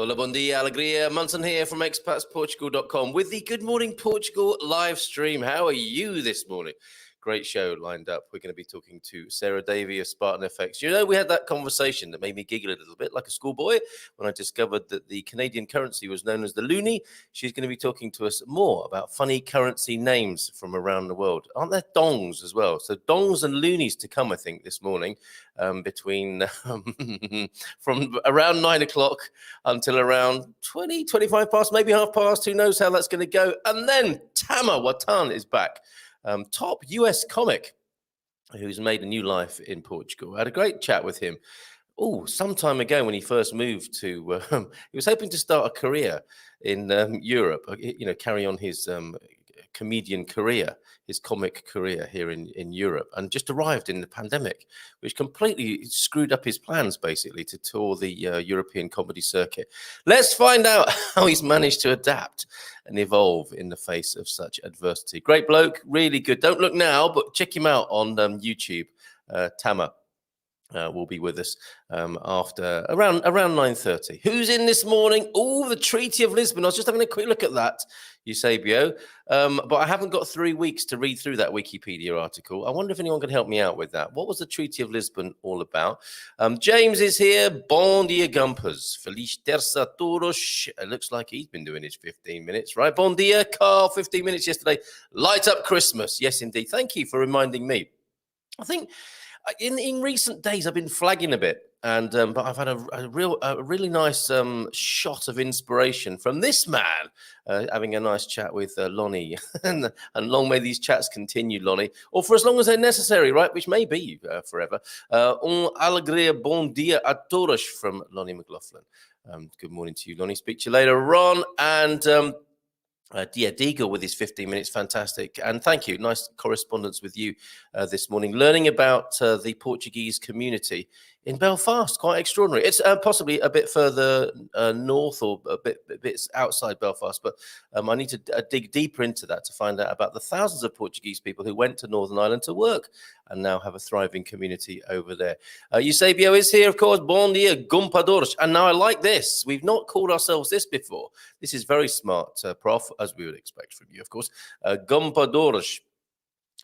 Hola, bom dia, alegria. Munson here from expatsportugal.com with the Good Morning Portugal live stream. How are you this morning? Great show lined up. We're going to be talking to Sarah Davey of Spartan FX. You know, we had that conversation that made me giggle a little bit like a schoolboy when I discovered that the Canadian currency was known as the loonie. She's going to be talking to us more about funny currency names from around the world. Aren't there dongs as well? So dongs and loonies to come, I think, this morning between from around 9 o'clock until around 20, 25 past, maybe half past. Who knows how that's going to go? And then Tamer Katan is back. Top US comic who's made a new life in Portugal. I had a great chat with him. Some time ago when he first moved to, he was hoping to start a career in Europe, carry on his comedian career, his comic career here in Europe, and just arrived in the pandemic, which completely screwed up his plans, basically, to tour the European comedy circuit. Let's find out how he's managed to adapt and evolve in the face of such adversity. Great bloke, really good. Don't look now, but check him out on YouTube. Tamer will be with us after around 9:30. Who's in this morning? The Treaty of Lisbon. I was just having a quick look at that, Eusebio. But I haven't got 3 weeks to read through that Wikipedia article. I wonder if anyone can help me out with that. What was the Treaty of Lisbon all about? James is here. Bon dia, Gumpers. Feliz terça a todos. It looks like he's been doing his 15 minutes, right? Bon dia, Carl. 15 minutes yesterday. Light up Christmas. Yes, indeed. Thank you for reminding me. I think in recent days I've been flagging a bit, and but I've had a really nice shot of inspiration from this man having a nice chat with Lonnie, and long may these chats continue, Lonnie, or for as long as they're necessary, right? Which may be forever. Alegria, bon dia a todos from Lonnie McLaughlin. Good morning to you, Lonnie. Speak to you later on, and. Deagle with his 15 minutes, fantastic. And thank you. Nice correspondence with you this morning, learning about the Portuguese community in Belfast. Quite extraordinary. It's possibly a bit further north or a bit outside Belfast, but I need to dig deeper into that to find out about the thousands of Portuguese people who went to Northern Ireland to work and now have a thriving community over there. Eusebio is here, of course. Bon dia, gumpadores. And now I like this. We've not called ourselves this before. This is very smart, Prof, as we would expect from you, of course. Gumpadores.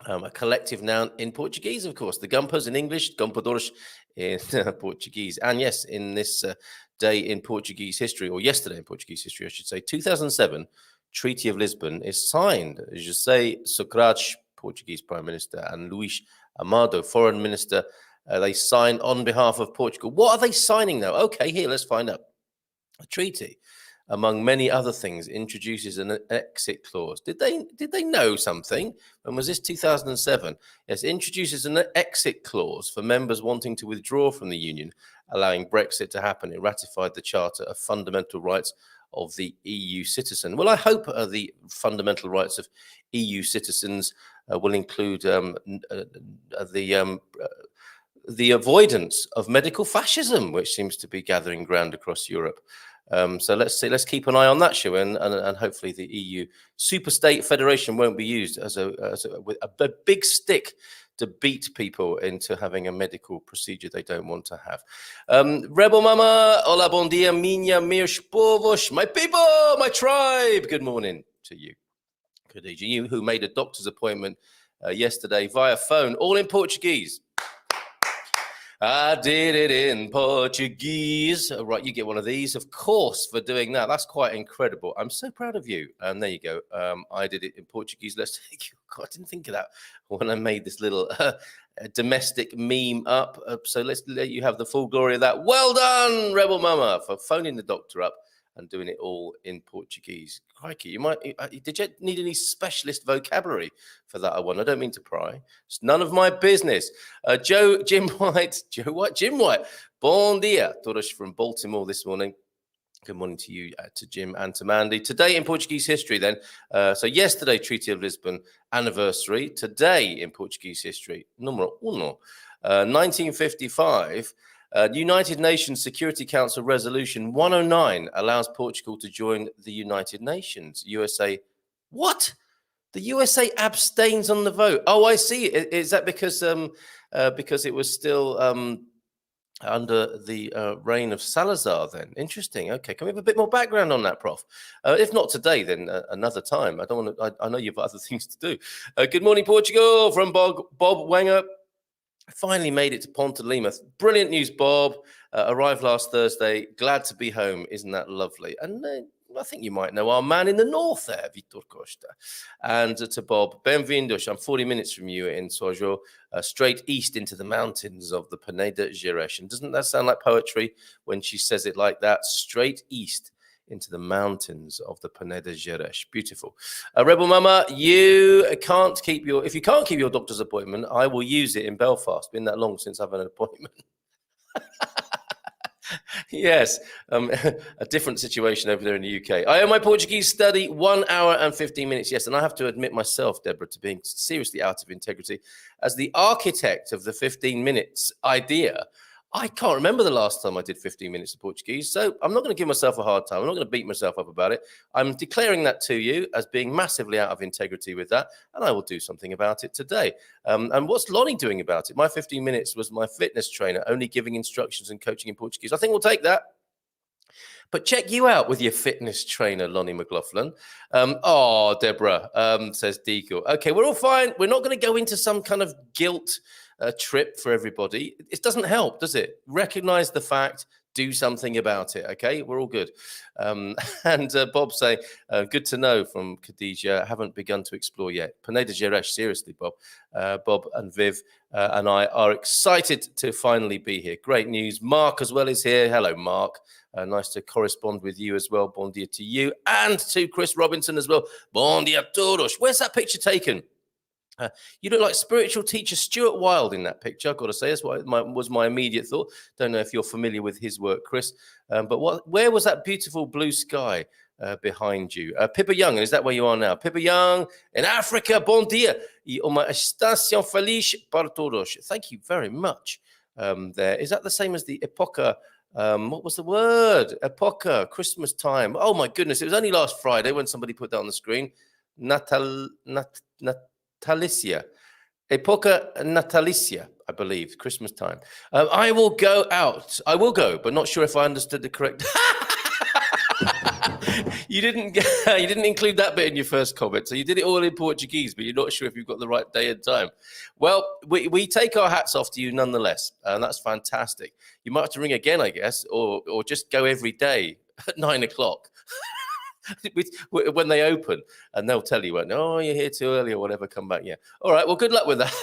A collective noun in Portuguese, of course. The Gumpas in English, Gumpadores in Portuguese. And yes, in this day in Portuguese history, or yesterday in Portuguese history, I should say, 2007, Treaty of Lisbon is signed. As you say, Socrates, Portuguese Prime Minister, and Luís Amado, Foreign Minister, they signed on behalf of Portugal. What are they signing now? Okay, here, let's find out. A treaty, among many other things, introduces an exit clause. Did they know something? When was this? 2007. Yes, introduces an exit clause for members wanting to withdraw from the Union, allowing Brexit to happen. It ratified the Charter of Fundamental Rights of the EU citizen. Well, I hope the fundamental rights of EU citizens will include the avoidance of medical fascism, which seems to be gathering ground across Europe. So let's keep an eye on that, show, and hopefully the EU superstate federation won't be used as a big stick to beat people into having a medical procedure they don't want to have. Rebel Mama, hola, bon dia, minha, meus povos, my people, my tribe. Good morning to you. Khadija, you who made a doctor's appointment yesterday via phone, all in Portuguese. I did it in Portuguese. Right, you get one of these, of course, for doing that. That's quite incredible. I'm so proud of you. And there you go. I did it in Portuguese. Let's take you. God, I didn't think of that when I made this little domestic meme up. So let's let you have the full glory of that. Well done, Rebel Mama, for phoning the doctor up and doing it all in Portuguese. Crikey, you might. Did you need any specialist vocabulary for that? I don't mean to pry. It's none of my business. Jim White. Bon dia. Todos from Baltimore this morning. Good morning to you, to Jim and to Mandy. Today in Portuguese history then. So yesterday, Treaty of Lisbon anniversary. Today in Portuguese history, numero uno. 1955. United Nations Security Council Resolution 109 allows Portugal to join the United Nations. USA, what? The USA abstains on the vote. Oh, I see. Is that because it was still under the reign of Salazar then. Interesting. Okay, can we have a bit more background on that, Prof? If not today, then another time. I don't want to, I know you've got other things to do. Good morning, Portugal, from Bob Wenger. Finally made it to Ponte Lima. Brilliant news, Bob. Arrived last Thursday. Glad to be home. Isn't that lovely? And I think you might know our man in the north there, Vitor Costa. And to Bob, bem-vindos. I'm 40 minutes from you in Sojo, straight east into the mountains of the Peneda Gerês. And doesn't that sound like poetry when she says it like that? Straight east into the mountains of the Peneda Gerês. Beautiful. Rebel Mama, if you can't keep your doctor's appointment, I will use it in Belfast. Been that long since I've had an appointment. Yes, a different situation over there in the UK. I owe my Portuguese study 1 hour and 15 minutes. Yes, and I have to admit myself, Deborah, to being seriously out of integrity. As the architect of the 15 minutes idea, I can't remember the last time I did 15 minutes of Portuguese, so I'm not going to give myself a hard time. I'm not going to beat myself up about it. I'm declaring that to you as being massively out of integrity with that, and I will do something about it today. And what's Lonnie doing about it? My 15 minutes was my fitness trainer only giving instructions and coaching in Portuguese. I think we'll take that. But check you out with your fitness trainer, Lonnie McLaughlin. Deborah, says Deagle. Okay, we're all fine. We're not going to go into some kind of guilt trip for everybody. It doesn't help, does it? Recognize the fact, do something about it, okay? We're all good. And Bob saying, good to know from Khadija, haven't begun to explore yet. Peneda Gerês, seriously, Bob. Bob and Viv and I are excited to finally be here. Great news. Mark as well is here. Hello, Mark. Nice to correspond with you as well. Bon dia to you and to Chris Robinson as well. Bon dia a todos. Where's that picture taken? You look like spiritual teacher Stuart Wilde in that picture, I've got to say. That's what was my immediate thought. Don't know if you're familiar with his work, Chris. But where was that beautiful blue sky behind you? Pippa Young, is that where you are now? Pippa Young in Africa, bon dia. E uma estação feliz para todos. Thank you very much. There. Is that the same as the Epoca? What was the word? Epoca, Christmas time. Oh my goodness, it was only last Friday when somebody put that on the screen. Natalicia. Epoca natalicia, I believe, Christmas time. I will go out. I will go, but not sure if I understood the correct. You didn't include that bit in your first comment, so you did it all in Portuguese, but you're not sure if you've got the right day and time. Well, we take our hats off to you nonetheless, and that's fantastic. You might have to ring again, I guess, or just go every day at 9 o'clock. When they open, and they'll tell you, "Oh, you're here too early," or whatever. Come back, yeah. All right. Well, good luck with that,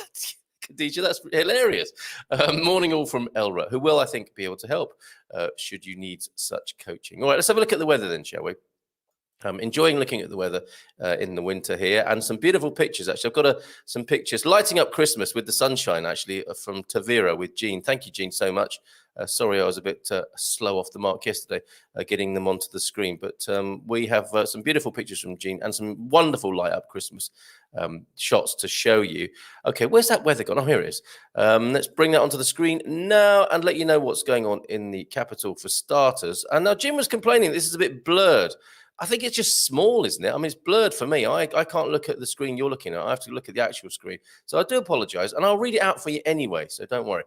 Khadija. That's hilarious. Morning all from Elra, who will, I think, be able to help should you need such coaching. All right. Let's have a look at the weather then, shall we? Enjoying looking at the weather in the winter here, and some beautiful pictures. Actually, I've got some pictures lighting up Christmas with the sunshine. Actually, from Tavira with Jean. Thank you, Jean, so much. Sorry, I was a bit slow off the mark yesterday getting them onto the screen, but we have some beautiful pictures from Jean and some wonderful light up Christmas shots to show you. Okay, where's that weather gone? Oh, here it is. Let's bring that onto the screen now and let you know what's going on in the capital for starters. And now Jim was complaining this is a bit blurred. I think it's just small, isn't it? I mean, it's blurred for me. I can't look at the screen you're looking at. I have to look at the actual screen. So I do apologize, and I'll read it out for you anyway, so don't worry.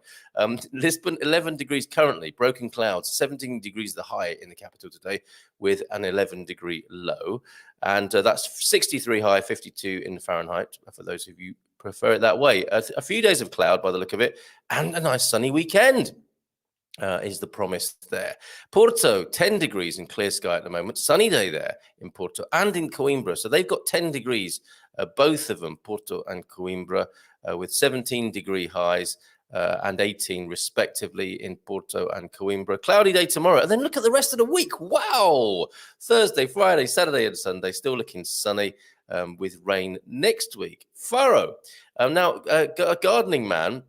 Lisbon, 11 degrees currently, broken clouds, 17 degrees the high in the capital today with an 11-degree low. And that's 63 high, 52 in Fahrenheit, for those of you who prefer it that way. A few days of cloud by the look of it, and a nice sunny weekend. Is the promise there. Porto, 10 degrees and clear sky at the moment. Sunny day there in Porto and in Coimbra. So they've got 10 degrees, both of them, Porto and Coimbra, with 17-degree highs and 18 respectively in Porto and Coimbra. Cloudy day tomorrow. And then look at the rest of the week. Wow! Thursday, Friday, Saturday and Sunday still looking sunny with rain next week. Faro. Now, a gardening man,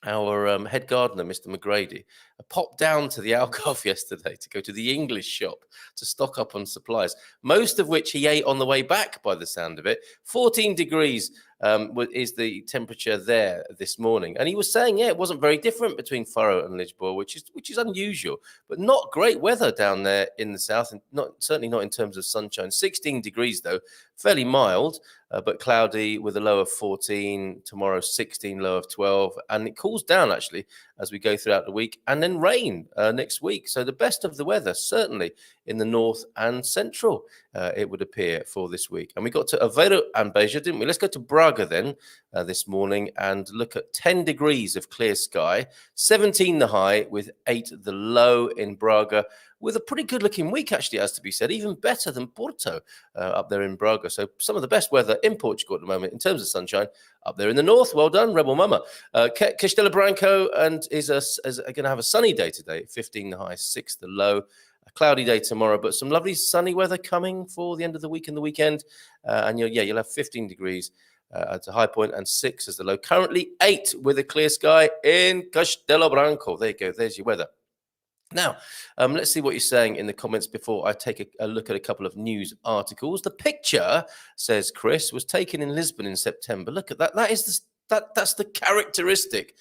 our head gardener, Mr. McGrady, popped down to the Algarve yesterday to go to the English shop to stock up on supplies, most of which he ate on the way back by the sound of it. 14 degrees is the temperature there this morning. And he was saying, yeah, it wasn't very different between Faro and Lisboa, which is unusual, but not great weather down there in the south, and certainly not in terms of sunshine. 16 degrees, though, fairly mild. but cloudy with a low of 14. Tomorrow, 16, low of 12. And it cools down, actually, as we go throughout the week. And then rain next week. So the best of the weather, certainly in the north and central, it would appear, for this week. And we got to Aveiro and Beja, didn't we? Let's go to Braga then this morning and look at 10 degrees of clear sky, 17 the high with 8 the low in Braga, with a pretty good looking week, actually, has to be said, even better than Porto up there in Braga. So some of the best weather in Portugal at the moment in terms of sunshine up there in the north. Well done, Rebel Mama. Castelo Branco and is going to have a sunny day today, 15 the high, 6 the low. A cloudy day tomorrow, but some lovely sunny weather coming for the end of the week and the weekend. And you'll have 15 degrees at a high point and 6 as the low. Currently 8 with a clear sky in Castelo Branco. There you go. There's your weather. Now, let's see what you're saying in the comments before I take a look at a couple of news articles. The picture, says Chris, was taken in Lisbon in September. Look at that. That's the characteristic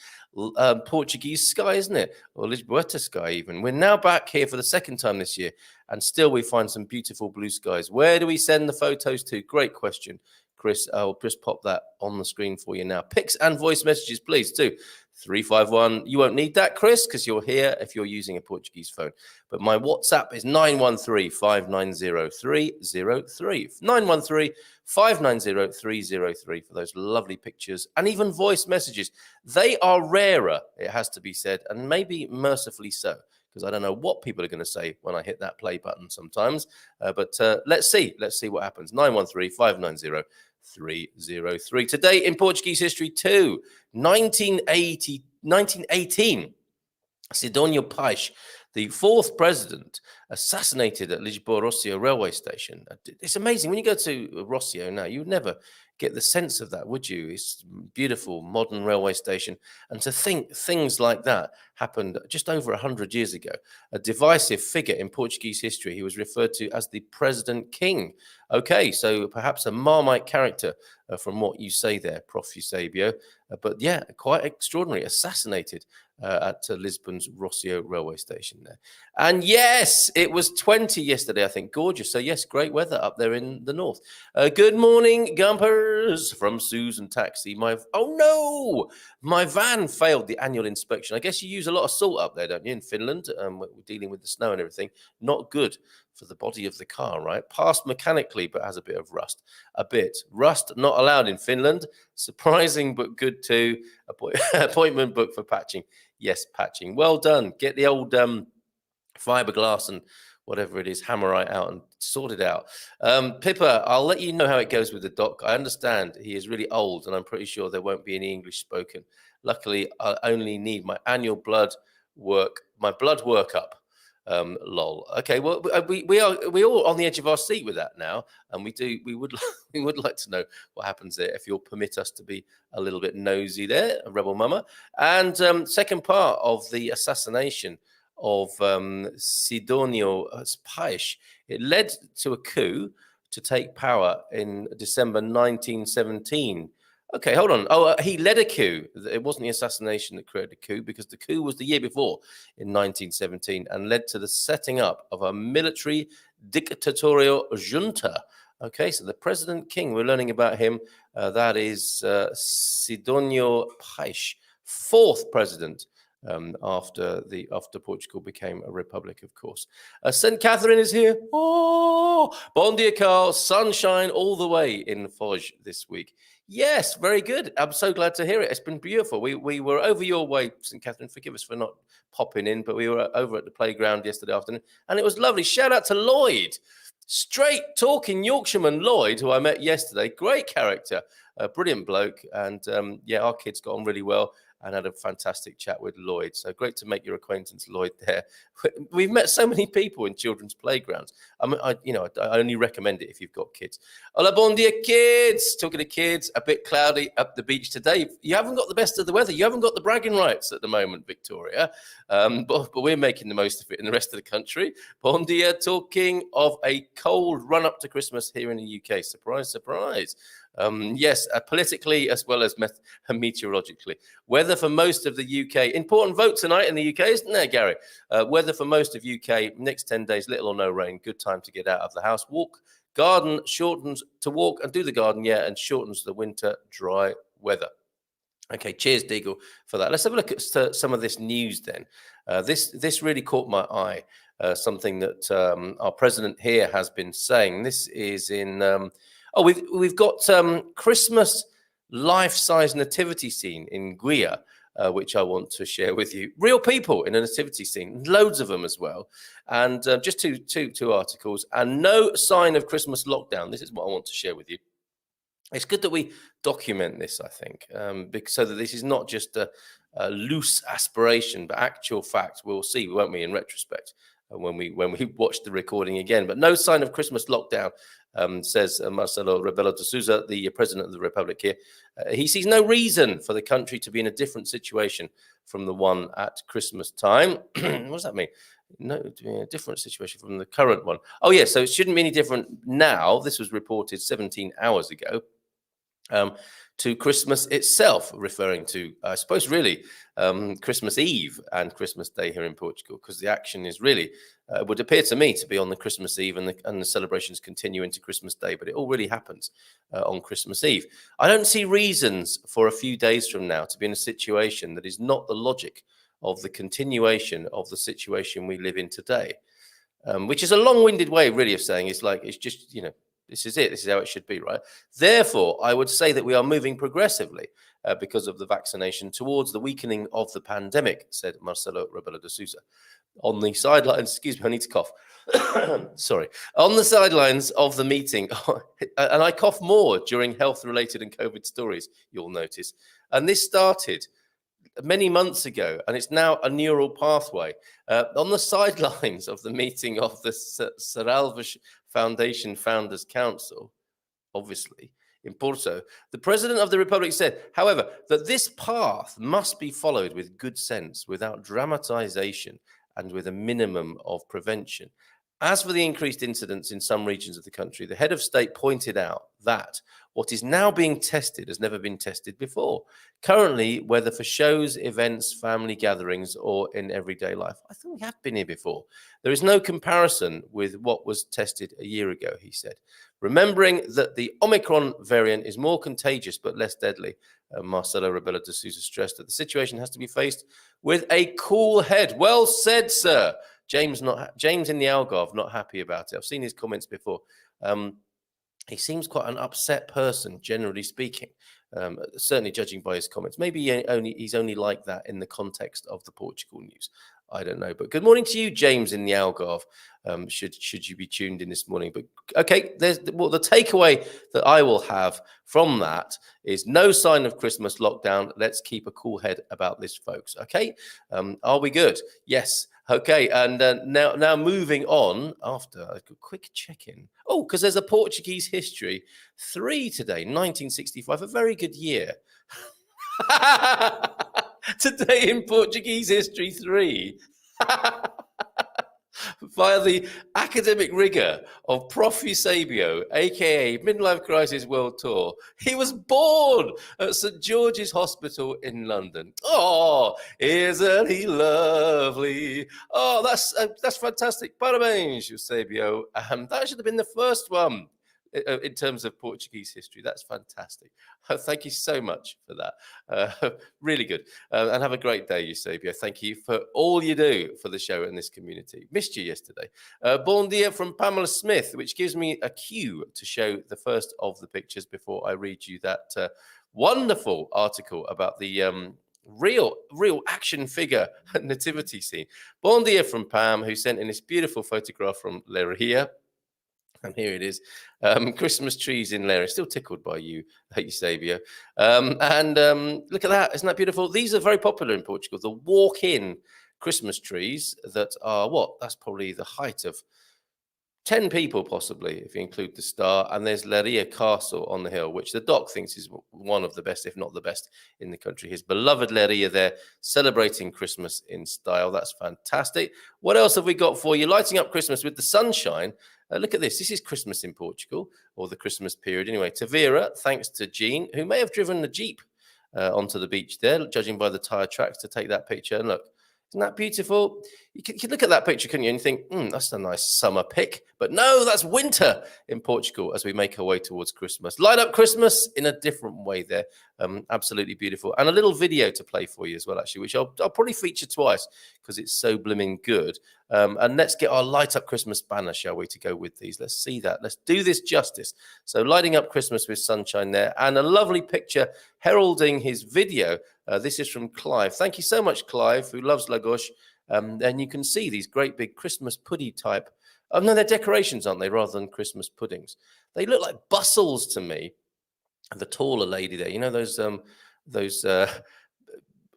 Portuguese sky, isn't it? Or Lisboeta sky, even. We're now back here for the second time this year, and still we find some beautiful blue skies. Where do we send the photos to? Great question, Chris. I'll just pop that on the screen for you now. Pics and voice messages, please, too. 351. You won't need that, Chris, because you're here if you're using a Portuguese phone. But my WhatsApp is 913-590-303. 913-590-303 for those lovely pictures and even voice messages. They are rarer, it has to be said, and maybe mercifully so, because I don't know what people are going to say when I hit that play button sometimes. But let's see what happens. 913-590-303. Today in Portuguese history too, 1918, Sidónio Paes, the fourth president, assassinated at Lisboa-Rossio railway station. It's amazing. When you go to Rossio now, you would never get the sense of that, would you? It's a beautiful modern railway station. And to think things like that happened just over 100 years ago. A divisive figure in Portuguese history. He was referred to as the President King. Okay, so perhaps a Marmite character from what you say there, Prof. Eusebio. But yeah, quite extraordinary. Assassinated at Lisbon's Rossio railway station there. And yes, it was 20 yesterday, I think. Gorgeous. So yes, great weather up there in the north. Good morning, Gumpers, from Susan Taxi. Oh no, my van failed the annual inspection. I guess you use a lot of salt up there, don't you, in Finland? We're dealing with the snow and everything. Not good for the body of the car, right? Passed mechanically, but has a bit of rust. Rust not allowed in Finland. Surprising, but good too. Appointment booked for patching. Yes, patching. Well done. Get the old fiberglass and whatever it is, hammerite out and sort it out. Pippa, I'll let you know how it goes with the doc. I understand he is really old, and I'm pretty sure there won't be any English spoken. Luckily, I only need my annual blood workup. Lol. Okay, well, we're all on the edge of our seat with that now, and we would like to know what happens there, if you'll permit us to be a little bit nosy there, Rebel Mama. And second part of the assassination of Sidónio Paes, it led to a coup to take power in December 1917. Okay, hold on. He led a coup. It wasn't the assassination that created the coup, because the coup was the year before in 1917 and led to the setting up of a military dictatorial junta. Okay, so the President King, we're learning about him. That is Sidónio Paes, fourth president after Portugal became a republic, of course. St. Catherine is here. Oh, bon dia, Carl. Sunshine all the way in Foz this week. Yes, very good. I'm so glad to hear it. It's been beautiful. We were over your way, St. Catherine. Forgive us for not popping in, but we were over at the playground yesterday afternoon, and it was lovely. Shout out to Lloyd, straight talking Yorkshireman Lloyd, who I met yesterday. Great character, a brilliant bloke, and our kids got on really well and had a fantastic chat with Lloyd. So great to make your acquaintance, Lloyd, there. We've met so many people in children's playgrounds. I only recommend it if you've got kids. Hola, bon dia, kids. Talking to kids, a bit cloudy up the beach today. You haven't got the best of the weather. You haven't got the bragging rights at the moment, Victoria. But we're making the most of it in the rest of the country. Bon dia, talking of a cold run up to Christmas here in the UK. Surprise, surprise. Yes, politically as well as meteorologically. Weather for most of the UK. Important vote tonight in the UK, isn't there, Gary? Weather for most of UK, next 10 days, little or no rain. Good time to get out of the house. Walk, Garden shortens to walk and do the garden, yeah, and shortens the winter dry weather. Okay, cheers, Deagle, for that. Let's have a look at some of this news then. This really caught my eye. Something that our president here has been saying. This is in. We've got Christmas life-size nativity scene in Guia, which I want to share with you. Real people in a nativity scene, loads of them as well, and just two articles, and no sign of Christmas lockdown. This is what I want to share with you. It's good that we document this, I think, so that this is not just a loose aspiration, but actual fact. We'll see, won't we, in retrospect, when we watch the recording again. But no sign of Christmas lockdown, says Marcelo Rebelo de Sousa, the president of the Republic here. He sees no reason for the country to be in a different situation from the one at Christmas time. What does that mean? No, a different situation from the current one. Oh, yeah, so it shouldn't be any different now. This was reported 17 hours ago. To Christmas itself, referring to, I suppose, really Christmas Eve and Christmas Day here in Portugal, because the action is really, would appear to me to be on the Christmas Eve, and the celebrations continue into Christmas Day, but it all really happens on Christmas Eve. I don't see reasons for a few days from now to be in a situation that is not the logic of the continuation of the situation we live in today, which is a long-winded way, really, of saying it's just, this is it. This is how it should be, right? Therefore, I would say that we are moving progressively because of the vaccination towards the weakening of the pandemic, said Marcelo Rebelo de Sousa. On the sidelines, excuse me, I need to cough. Sorry. On the sidelines of the meeting, and I cough more during health-related and COVID stories, you'll notice. And this started many months ago, and it's now a neural pathway. On the sidelines of the meeting of the Serralves Foundation Founders Council, obviously, in Porto, the president of the Republic said, however, that this path must be followed with good sense, without dramatization, and with a minimum of prevention. As for the increased incidents in some regions of the country, the head of state pointed out that what is now being tested has never been tested before. Currently, whether for shows, events, family gatherings, or in everyday life, I think we have been here before. There is no comparison with what was tested a year ago, he said. Remembering that the Omicron variant is more contagious but less deadly, Marcelo Rebelo de Sousa stressed that the situation has to be faced with a cool head. Well said, sir. James in the Algarve, not happy about it. I've seen his comments before. He seems quite an upset person, generally speaking. Certainly judging by his comments. Maybe he's only like that in the context of the Portugal news. I don't know. But good morning to you, James in the Algarve. Should you be tuned in this morning? But okay, the takeaway that I will have from that is no sign of Christmas lockdown. Let's keep a cool head about this, folks. Okay, are we good? Yes. Okay, and now moving on after a quick check-in. Oh, because there's a Portuguese history 3 today, 1965, a very good year. Today in Portuguese history 3. Via the academic rigor of Prof. Eusebio, aka Midlife Crisis World Tour. He was born at St. George's Hospital in London. Oh, isn't he lovely? Oh, that's fantastic. Parabéns, Eusebio. That should have been the first one in terms of Portuguese history. That's fantastic. Thank you so much for that. Really good. And have a great day, Eusebio. Thank you for all you do for the show and this community. Missed you yesterday. Bon dia from Pamela Smith, which gives me a cue to show the first of the pictures before I read you that wonderful article about the real action figure nativity scene. Bon dia from Pam, who sent in this beautiful photograph from Leiria. And here it is. Christmas trees in Leiria. Still tickled by you, Eusebio. Look at that. Isn't that beautiful? These are very popular in Portugal. The walk-in Christmas trees that are that's probably the height of 10 people, possibly, if you include the star. And there's Leiria Castle on the hill, which the doc thinks is one of the best, if not the best, in the country. His beloved Leiria there, celebrating Christmas in style. That's fantastic. What else have we got for you? Lighting up Christmas with the sunshine. Look at this. This is Christmas in Portugal, or the Christmas period. Anyway, Tavira, thanks to Jean, who may have driven the Jeep onto the beach there, judging by the tyre tracks, to take that picture. And look, isn't that beautiful? You can look at that picture, couldn't you, and you think, that's a nice summer pic. But no, that's winter in Portugal as we make our way towards Christmas. Light up Christmas in a different way there. Absolutely beautiful. And a little video to play for you as well, actually, which I'll probably feature twice because it's so blooming good. And let's get our light up Christmas banner, shall we, to go with these. Let's see that. Let's do this justice. So lighting up Christmas with sunshine there, and a lovely picture heralding his video. This is from Clive. Thank you so much, Clive, who loves Lagos. And you can see these great big Christmas pudding type. Oh, no, they're decorations, aren't they, rather than Christmas puddings? They look like bustles to me. The taller lady there, you know, those I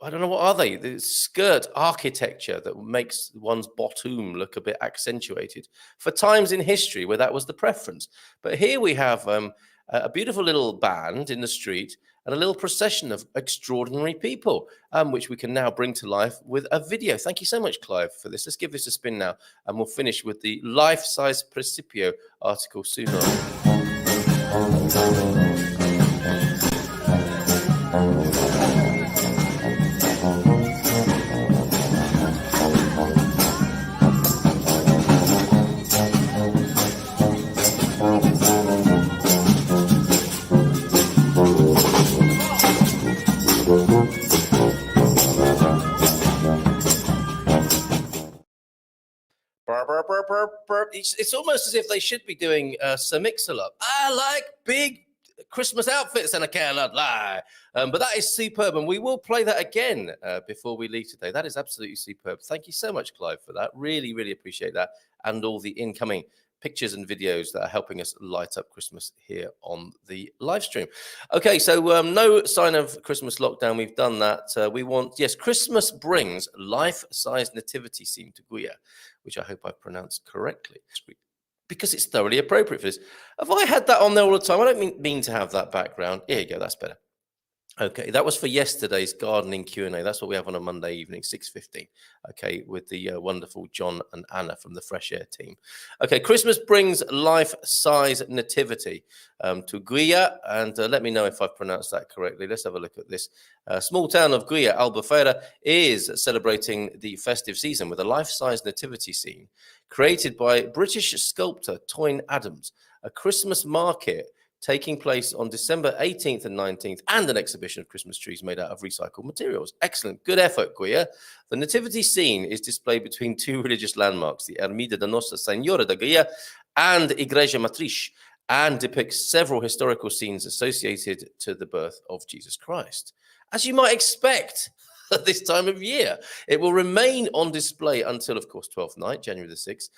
don't know, what are they? The skirt architecture that makes one's bottom look a bit accentuated for times in history where that was the preference. But here we have a beautiful little band in the street and a little procession of extraordinary people, which we can now bring to life with a video. Thank you so much, Clive, for this. Let's give this a spin now, and we'll finish with the life-size Principio article soon on. It's almost as if they should be doing Sir Mix-a-Lot. I like big Christmas outfits and I cannot lie. But that is superb, and we will play that again before we leave today. That is absolutely superb. Thank you so much, Clive, for that. Really, really appreciate that, and all the incoming pictures and videos that are helping us light up Christmas here on the live stream. Okay, so no sign of Christmas lockdown. We've done that. We want, yes, Christmas brings life-size nativity scene to Guia, which I hope I pronounced correctly, because it's thoroughly appropriate for this. Have I had that on there all the time? I don't mean to have that background. Here you go, that's better. Okay, that was for yesterday's gardening Q&A. That's what we have on a Monday evening, 6:15. Okay, with the wonderful John and Anna from the Fresh Air team. Okay, Christmas brings life-size nativity to Guia, and let me know if I've pronounced that correctly. Let's have a look at this. Small town of Guia, Albufeira, is celebrating the festive season with a life-size nativity scene created by British sculptor Toyn Adams, a Christmas market taking place on December 18th and 19th, and an exhibition of Christmas trees made out of recycled materials. Excellent. Good effort, Guia. The nativity scene is displayed between two religious landmarks, the Ermida da Nossa Senhora da Guia and Igreja Matriz, and depicts several historical scenes associated to the birth of Jesus Christ. As you might expect at this time of year, it will remain on display until, of course, 12th night, January the 6th.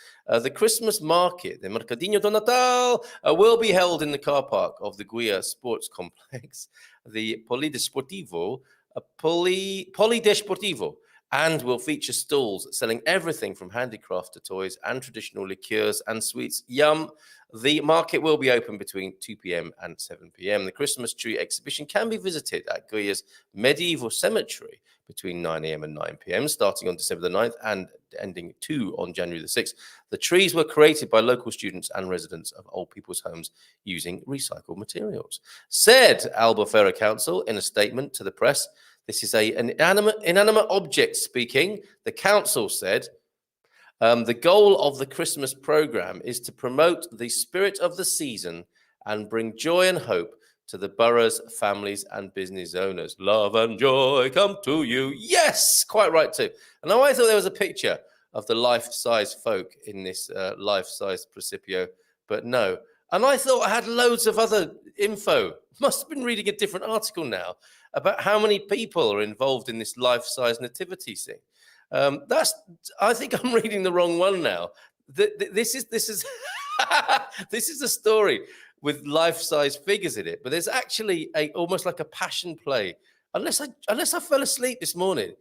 The Christmas market, the Mercadinho do Natal, will be held in the car park of the Guia Sports Complex, the Polidesportivo, and will feature stalls selling everything from handicraft to toys and traditional liqueurs and sweets. Yum! The market will be open between 2 p.m. and 7 p.m. The Christmas tree exhibition can be visited at Guia's medieval cemetery between 9 a.m. and 9 p.m., starting on December the 9th and ending on January the 6th. The trees were created by local students and residents of old people's homes using recycled materials. Said Albufeira Council in a statement to the press. This is an inanimate object speaking. The council said, the goal of the Christmas program is to promote the spirit of the season and bring joy and hope to the borough's families and business owners. Love and joy come to you. Yes, quite right too. And I thought there was a picture of the life-size folk in this life-size Principio, but no. And I thought I had loads of other info. Must have been reading a different article now about how many people are involved in this life-size nativity scene. I think I'm reading the wrong one now. This is this is a story with life-size figures in it, but there's actually almost like a passion play. Unless I fell asleep this morning,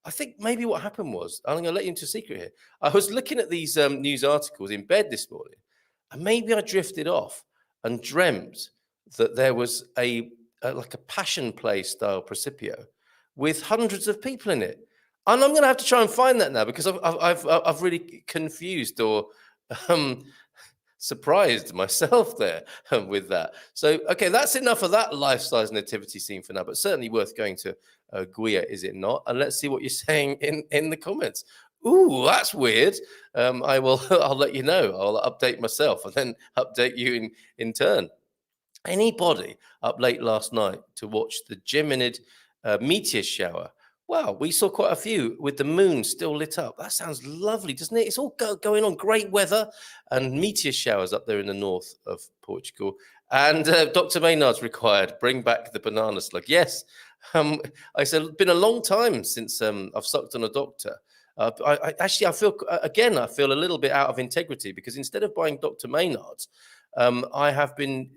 I think maybe what happened was, I'm going to let you into a secret here. I was looking at these news articles in bed this morning, and maybe I drifted off and dreamt that there was like a passion play style Principio with hundreds of people in it. And I'm going to have to try and find that now, because I've really confused or surprised myself there with that. So, okay, that's enough of that life-size nativity scene for now, but certainly worth going to Guia, is it not? And let's see what you're saying in the comments. Ooh, that's weird. I will. I'll let you know. I'll update myself and then update you in turn. Anybody up late last night to watch the Geminid meteor shower? Wow, we saw quite a few with the moon still lit up. That sounds lovely, doesn't it? It's all going on. Great weather and meteor showers up there in the north of Portugal. And Dr. Maynard's required. Bring back the banana slug. Yes, I said it's been a long time since I've sucked on a doctor. I feel again. I feel a little bit out of integrity because instead of buying Dr. Maynard's, I have been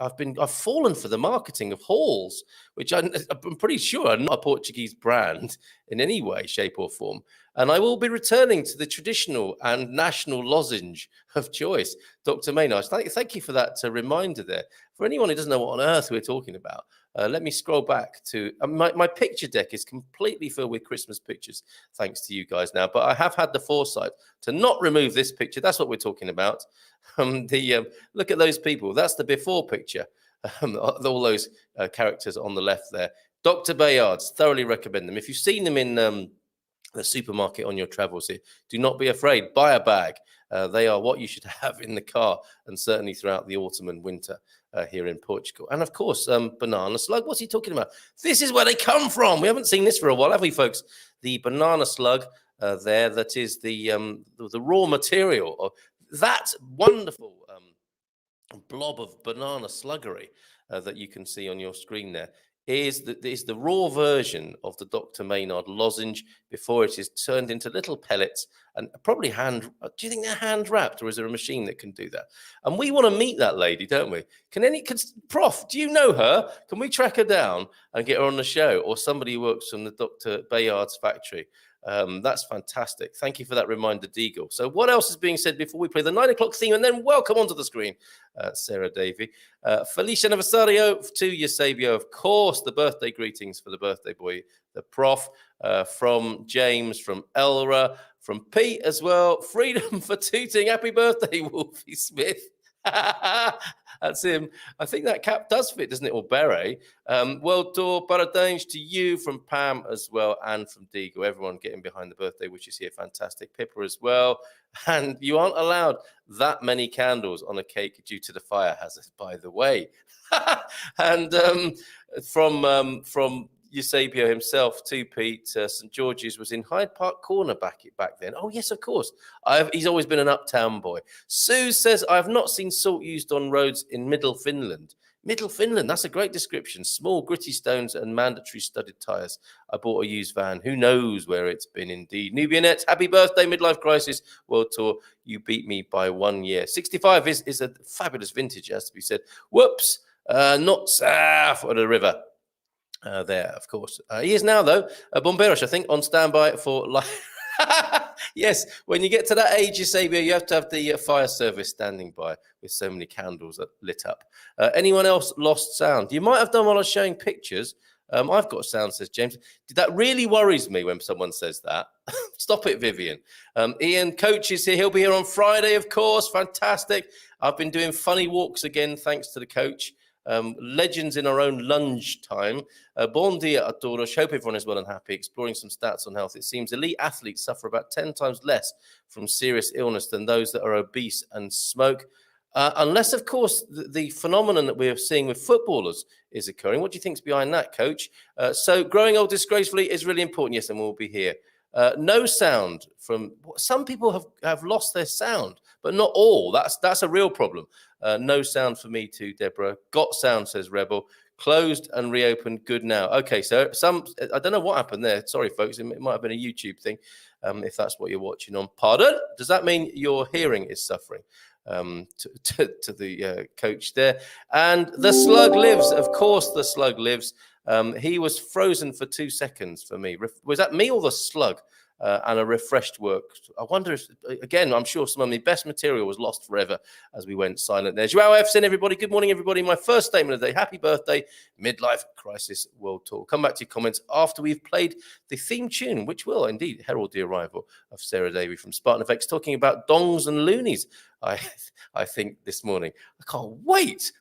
I've fallen for the marketing of Halls, which I'm pretty sure are not a Portuguese brand in any way, shape, or form. And I will be returning to the traditional and national lozenge of choice, Dr. Maynard. Thank you for that reminder there. For anyone who doesn't know what on earth we're talking about, let me scroll back to my picture deck is completely filled with Christmas pictures, thanks to you guys now. But I have had the foresight to not remove this picture. That's what we're talking about. Look at those people. That's the before picture. All those characters on the left there. Dr. Bayard's, thoroughly recommend them. If you've seen them in the supermarket on your travels here, do not be afraid. Buy a bag. They are what you should have in the car and certainly throughout the autumn and winter here in Portugal. And of course, banana slug. What's he talking about? This is where they come from. We haven't seen this for a while, have we, folks? The banana slug there, that is the raw material of that wonderful blob of banana sluggery that you can see on your screen there is the raw version of the Dr. Maynard lozenge before it is turned into little pellets and probably do you think they're hand wrapped, or is there a machine that can do that? And we want to meet that lady, don't we? Prof, do you know her? Can we track her down and get her on the show, or somebody who works from the Dr. Bayard's factory? That's fantastic. Thank you for that reminder, Deagle. So what else is being said before we play the 9 o'clock theme and then welcome onto the screen, Sarah Davy. Feliz Aniversario to Eusebio, of course, the birthday greetings for the birthday boy, the prof, from James, from Elra, from Pete as well. Freedom for tooting. Happy birthday, Wolfie Smith. That's him. I think that cap does fit, doesn't it? Or beret. World Tour, parabéns to you from Pam as well, and from Deagle. Everyone getting behind the birthday wishes here. Fantastic. Pippa as well. And you aren't allowed that many candles on a cake due to the fire hazard, by the way. And from Eusebio himself to Pete, St. George's was in Hyde Park Corner back then. Oh, yes, of course. He's always been an uptown boy. Sue says, I have not seen salt used on roads in Middle Finland. Middle Finland, that's a great description. Small, gritty stones and mandatory studded tyres. I bought a used van. Who knows where it's been indeed. Nubianette, happy birthday, midlife crisis, world tour. You beat me by 1 year. 65 is a fabulous vintage, has to be said. Whoops, not south of the river. There, of course. He is now, though, Bomberos, I think, on standby for life. Yes, when you get to that age, Eusebio, you have to have the fire service standing by with so many candles that lit up. Anyone else lost sound? You might have done while I was showing pictures. I've got sound, says James. That really worries me when someone says that. Stop it, Vivian. Ian, coach is here. He'll be here on Friday, of course. Fantastic. I've been doing funny walks again, thanks to the coach. Legends in our own lunge time. Bon dia a todos. Hope everyone is well and happy. Exploring some stats on health. It seems elite athletes suffer about 10 times less from serious illness than those that are obese and smoke. Unless, of course, the phenomenon that we're seeing with footballers is occurring. What do you think's behind that, coach? So growing old disgracefully is really important. Yes, and we'll be here. No sound from some people have lost their sound, but not all. That's a real problem. No sound for me too, Deborah. Got sound, says Rebel. Closed and reopened. Good now. Okay, so I don't know what happened there. Sorry, folks. It might have been a YouTube thing. If that's what you're watching on. Pardon? Does that mean your hearing is suffering? To the coach there. And the slug lives. Of course, the slug lives. He was frozen for 2 seconds for me. Was that me or the slug? And a refreshed work. I wonder if, again, I'm sure some of my best material was lost forever as we went silent there. Joao Efson, everybody. Good morning, everybody. My first statement of the day. Happy birthday, midlife crisis world tour. Come back to your comments after we've played the theme tune, which will indeed herald the arrival of Sarah Davy from Spartan Effects, talking about dongs and loonies, I think, this morning. I can't wait.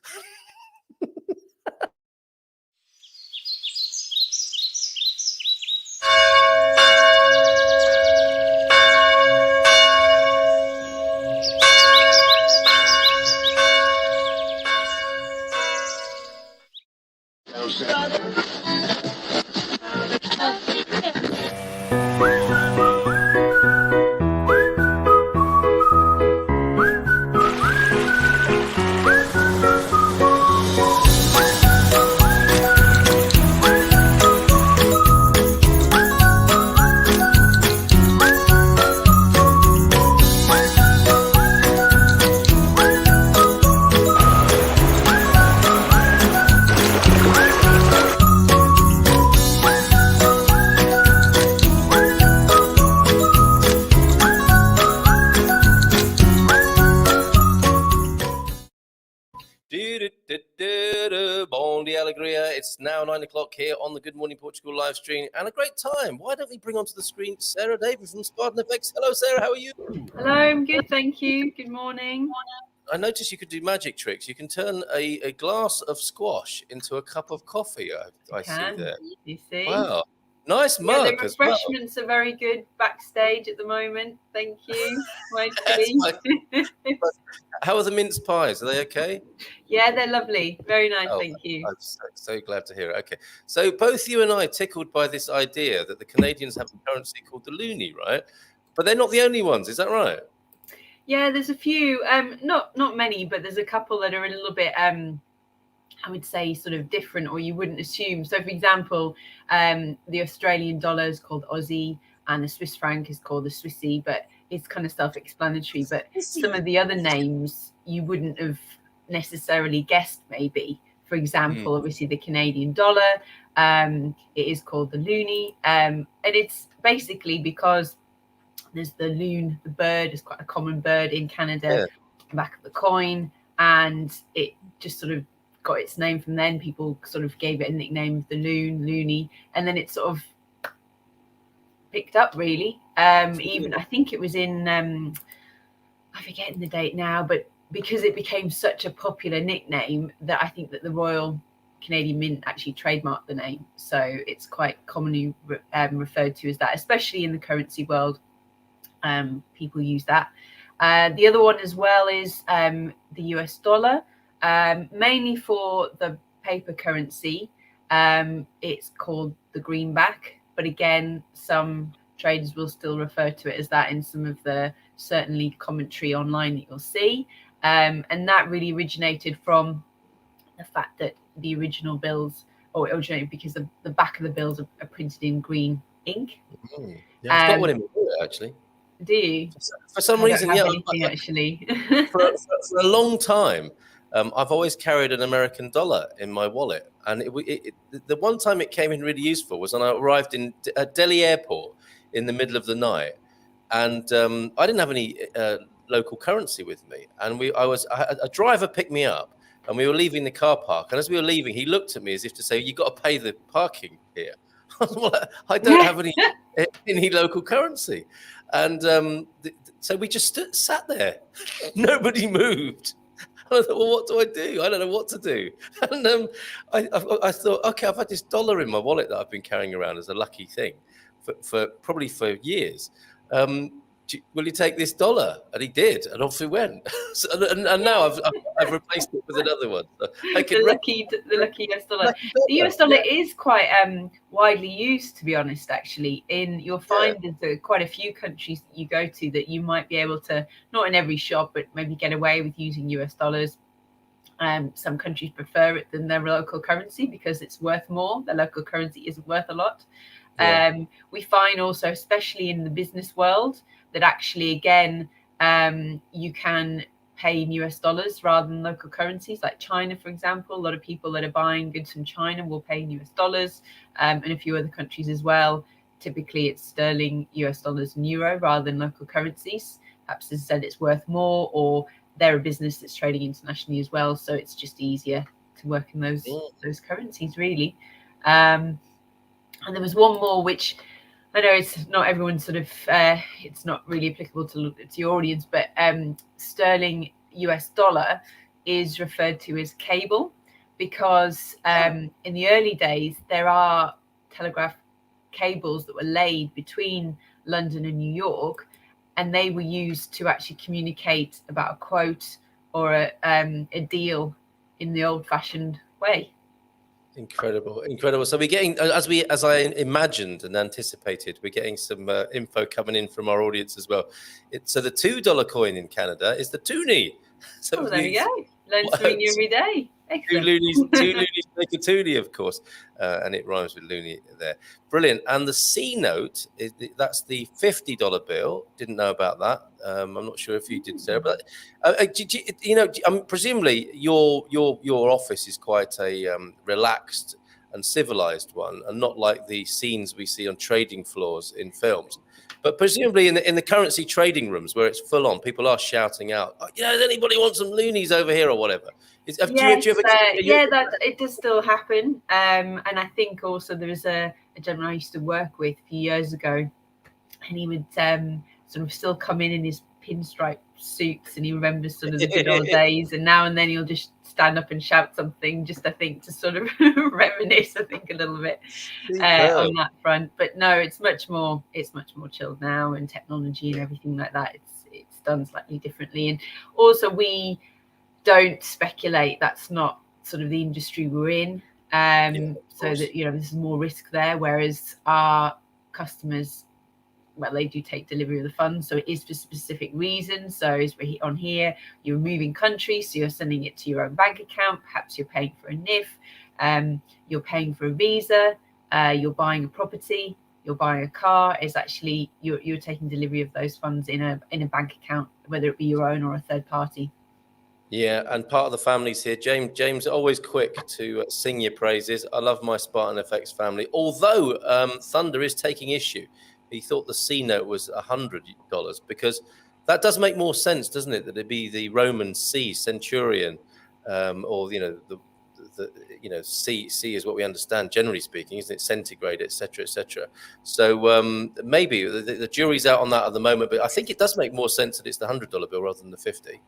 now 9 o'clock here on the Good Morning Portugal live stream, and a great time. Why don't we bring onto the screen Sarah Davey from Spartan FX? Hello, Sarah. How are you? Hello, I'm good, thank you. Good morning. I noticed you could do magic tricks. You can turn a glass of squash into a cup of coffee. I see there. You see? Wow, nice Yeah, mug the as well. refreshments are very good backstage at the moment. Thank you. My That's tea. How are the mince pies? Are they okay? Yeah, they're lovely. Very nice, thank you. I'm so glad to hear it. Okay, so both you and I tickled by this idea that the Canadians have a currency called the loonie, right? But they're not the only ones. Is that right? Yeah, there's a few, not many, but there's a couple that are a little bit, I would say, sort of different, or you wouldn't assume. So, for example, the Australian dollar is called Aussie, and the Swiss franc is called the Swissy, but it's kind of self-explanatory. But some of the other names you wouldn't have necessarily guessed, maybe. For example, obviously the Canadian dollar, it is called the loonie, and it's basically because there's the loon, the bird is quite a common bird in Canada, the back of the coin, and it just sort of got its name from then. People sort of gave it a nickname of the loonie, and then it sort of picked up really. Even I think it was in I'm forgetting the date now, but because it became such a popular nickname that I think that the Royal Canadian Mint actually trademarked the name, so it's quite commonly referred to as that, especially in the currency world. People use that. The other one as well is the US dollar, mainly for the paper currency. It's called the greenback, but again, some traders will still refer to it as that in some of the certainly commentary online that you'll see. And that really originated from the fact that the original bills, or originated because the back of the bills are printed in green ink. Yeah, I've got one in my wallet, actually. Do you? For some reason, yeah. Anything, actually. for a long time, I've always carried an American dollar in my wallet, and the one time it came in really useful was when I arrived in Delhi Airport in the middle of the night, and I didn't have any local currency with me, and a driver picked me up, and we were leaving the car park, and as we were leaving, he looked at me as if to say, "You got to pay the parking here." I don't have any local currency. And so we just sat there. Nobody moved. And I thought, well, what do I do? I don't know what to do. And I thought, okay, I've had this dollar in my wallet that I've been carrying around as a lucky thing for probably for years. Will you take this dollar? And he did, and off we went. and now I've replaced it with another one. So the lucky US dollar. The US dollar is quite widely used, to be honest. Actually, you'll find that there are quite a few countries that you go to that you might be able to, not in every shop, but maybe get away with using US dollars. Some countries prefer it than their local currency because it's worth more. Their local currency isn't worth a lot. We find also, especially in the business world, that actually, again, you can pay in US dollars rather than local currencies. Like China, for example, a lot of people that are buying goods from China will pay in US dollars, and a few other countries as well. Typically, it's sterling, US dollars, and euro rather than local currencies. Perhaps, as I said, it's worth more, or they're a business that's trading internationally as well, so it's just easier to work in those currencies, really. And there was one more, which I know it's not everyone sort of, it's not really applicable to your audience, but sterling US dollar is referred to as cable because in the early days, there are telegraph cables that were laid between London and New York, and they were used to actually communicate about a quote or a deal in the old-fashioned way. Incredible. So we're getting, as I imagined and anticipated, we're getting some info coming in from our audience as well. So the $2 coin in Canada is the toonie. So there you go. Learn something new every day. Excellent. Two loonies make a toonie, of course, and it rhymes with loony there. Brilliant. And the C note that's the $50 bill. Didn't know about that. I'm not sure if you did, Sarah, but presumably your office is quite a relaxed and civilized one, and not like the scenes we see on trading floors in films. But presumably in the currency trading rooms where it's full on, people are shouting out, does anybody want some loonies over here or whatever? Do you ever that it does still happen. And I think also there was a gentleman I used to work with a few years ago, and he would sort of still come in his pinstripe suits, and he remembers sort of the good old days, and now and then he'll just stand up and shout something, just I think to sort of reminisce, I think, a little bit on that front. But no, it's much more chilled now, and technology and everything like that, it's done slightly differently. And also we don't speculate. That's not sort of the industry we're in. So that, you know, there's more risk there, whereas our customers, well, they do take delivery of the funds, so it is for specific reasons. So as we're on here, you're moving countries, so you're sending it to your own bank account. Perhaps you're paying for a NIF, you're paying for a visa, you're buying a property, you're buying a car. It's actually you're taking delivery of those funds in a bank account, whether it be your own or a third party. Yeah, and part of the family's here. James, always quick to sing your praises. I love my Spartan FX family, although Thunder is taking issue. He thought the C note was $100, because that does make more sense, doesn't it? That it be the Roman C centurion, or C is what we understand, generally speaking, isn't it? Centigrade, etc., etc. So maybe the jury's out on that at the moment, but I think it does make more sense that it's the $100 bill rather than the 50.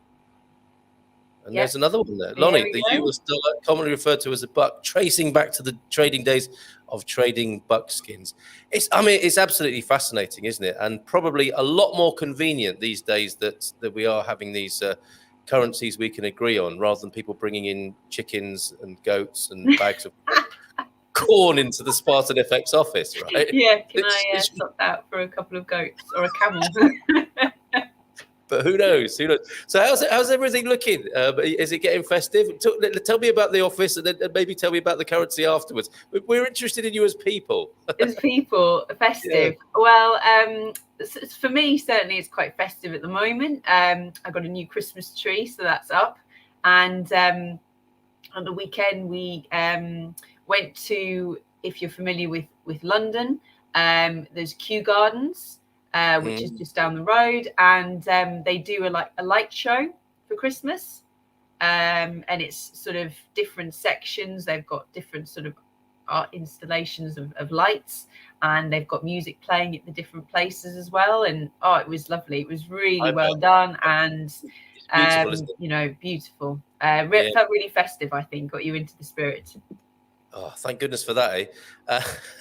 And there's another one there. Lonnie, the US dollar, commonly referred to as a buck, tracing back to the trading days of trading buckskins. It's absolutely fascinating, isn't it? And probably a lot more convenient these days that we are having these currencies we can agree on, rather than people bringing in chickens and goats and bags of corn into the Spartan FX office, right? Yeah, can I swap that for a couple of goats or a camel? But who knows? So how's everything looking? Is it getting festive? Tell me about the office, and then maybe tell me about the currency afterwards. We're interested in you as people. As people, festive. Yeah. Well, for me, certainly it's quite festive at the moment. I got a new Christmas tree, so that's up. And on the weekend, we went to, if you're familiar with London, there's Kew Gardens. Which is just down the road, and they do a light show for Christmas, and it's sort of different sections. They've got different sort of art installations of lights, and they've got music playing at the different places as well. And it was lovely. It was really well done, and beautiful, beautiful. Felt really festive, I think. Got you into the spirit. Oh, thank goodness for that,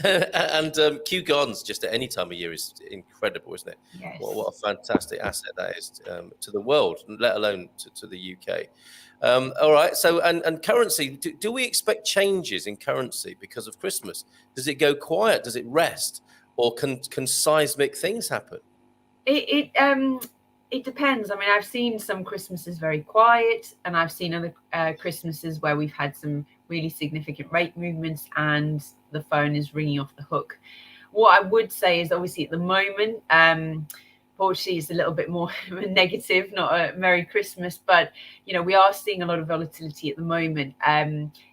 and Kew Gardens just at any time of year is incredible, isn't it? Yes. What a fantastic asset that is to the world, let alone to the UK. All right, so and currency, do we expect changes in currency because of Christmas? Does it go quiet? Does it rest? Or can seismic things happen? It depends. I mean, I've seen some Christmases very quiet, and I've seen other Christmases where we've had some really significant rate movements and the phone is ringing off the hook. What I would say is, obviously at the moment, Portugal is a little bit more negative, not a Merry Christmas, but we are seeing a lot of volatility at the moment.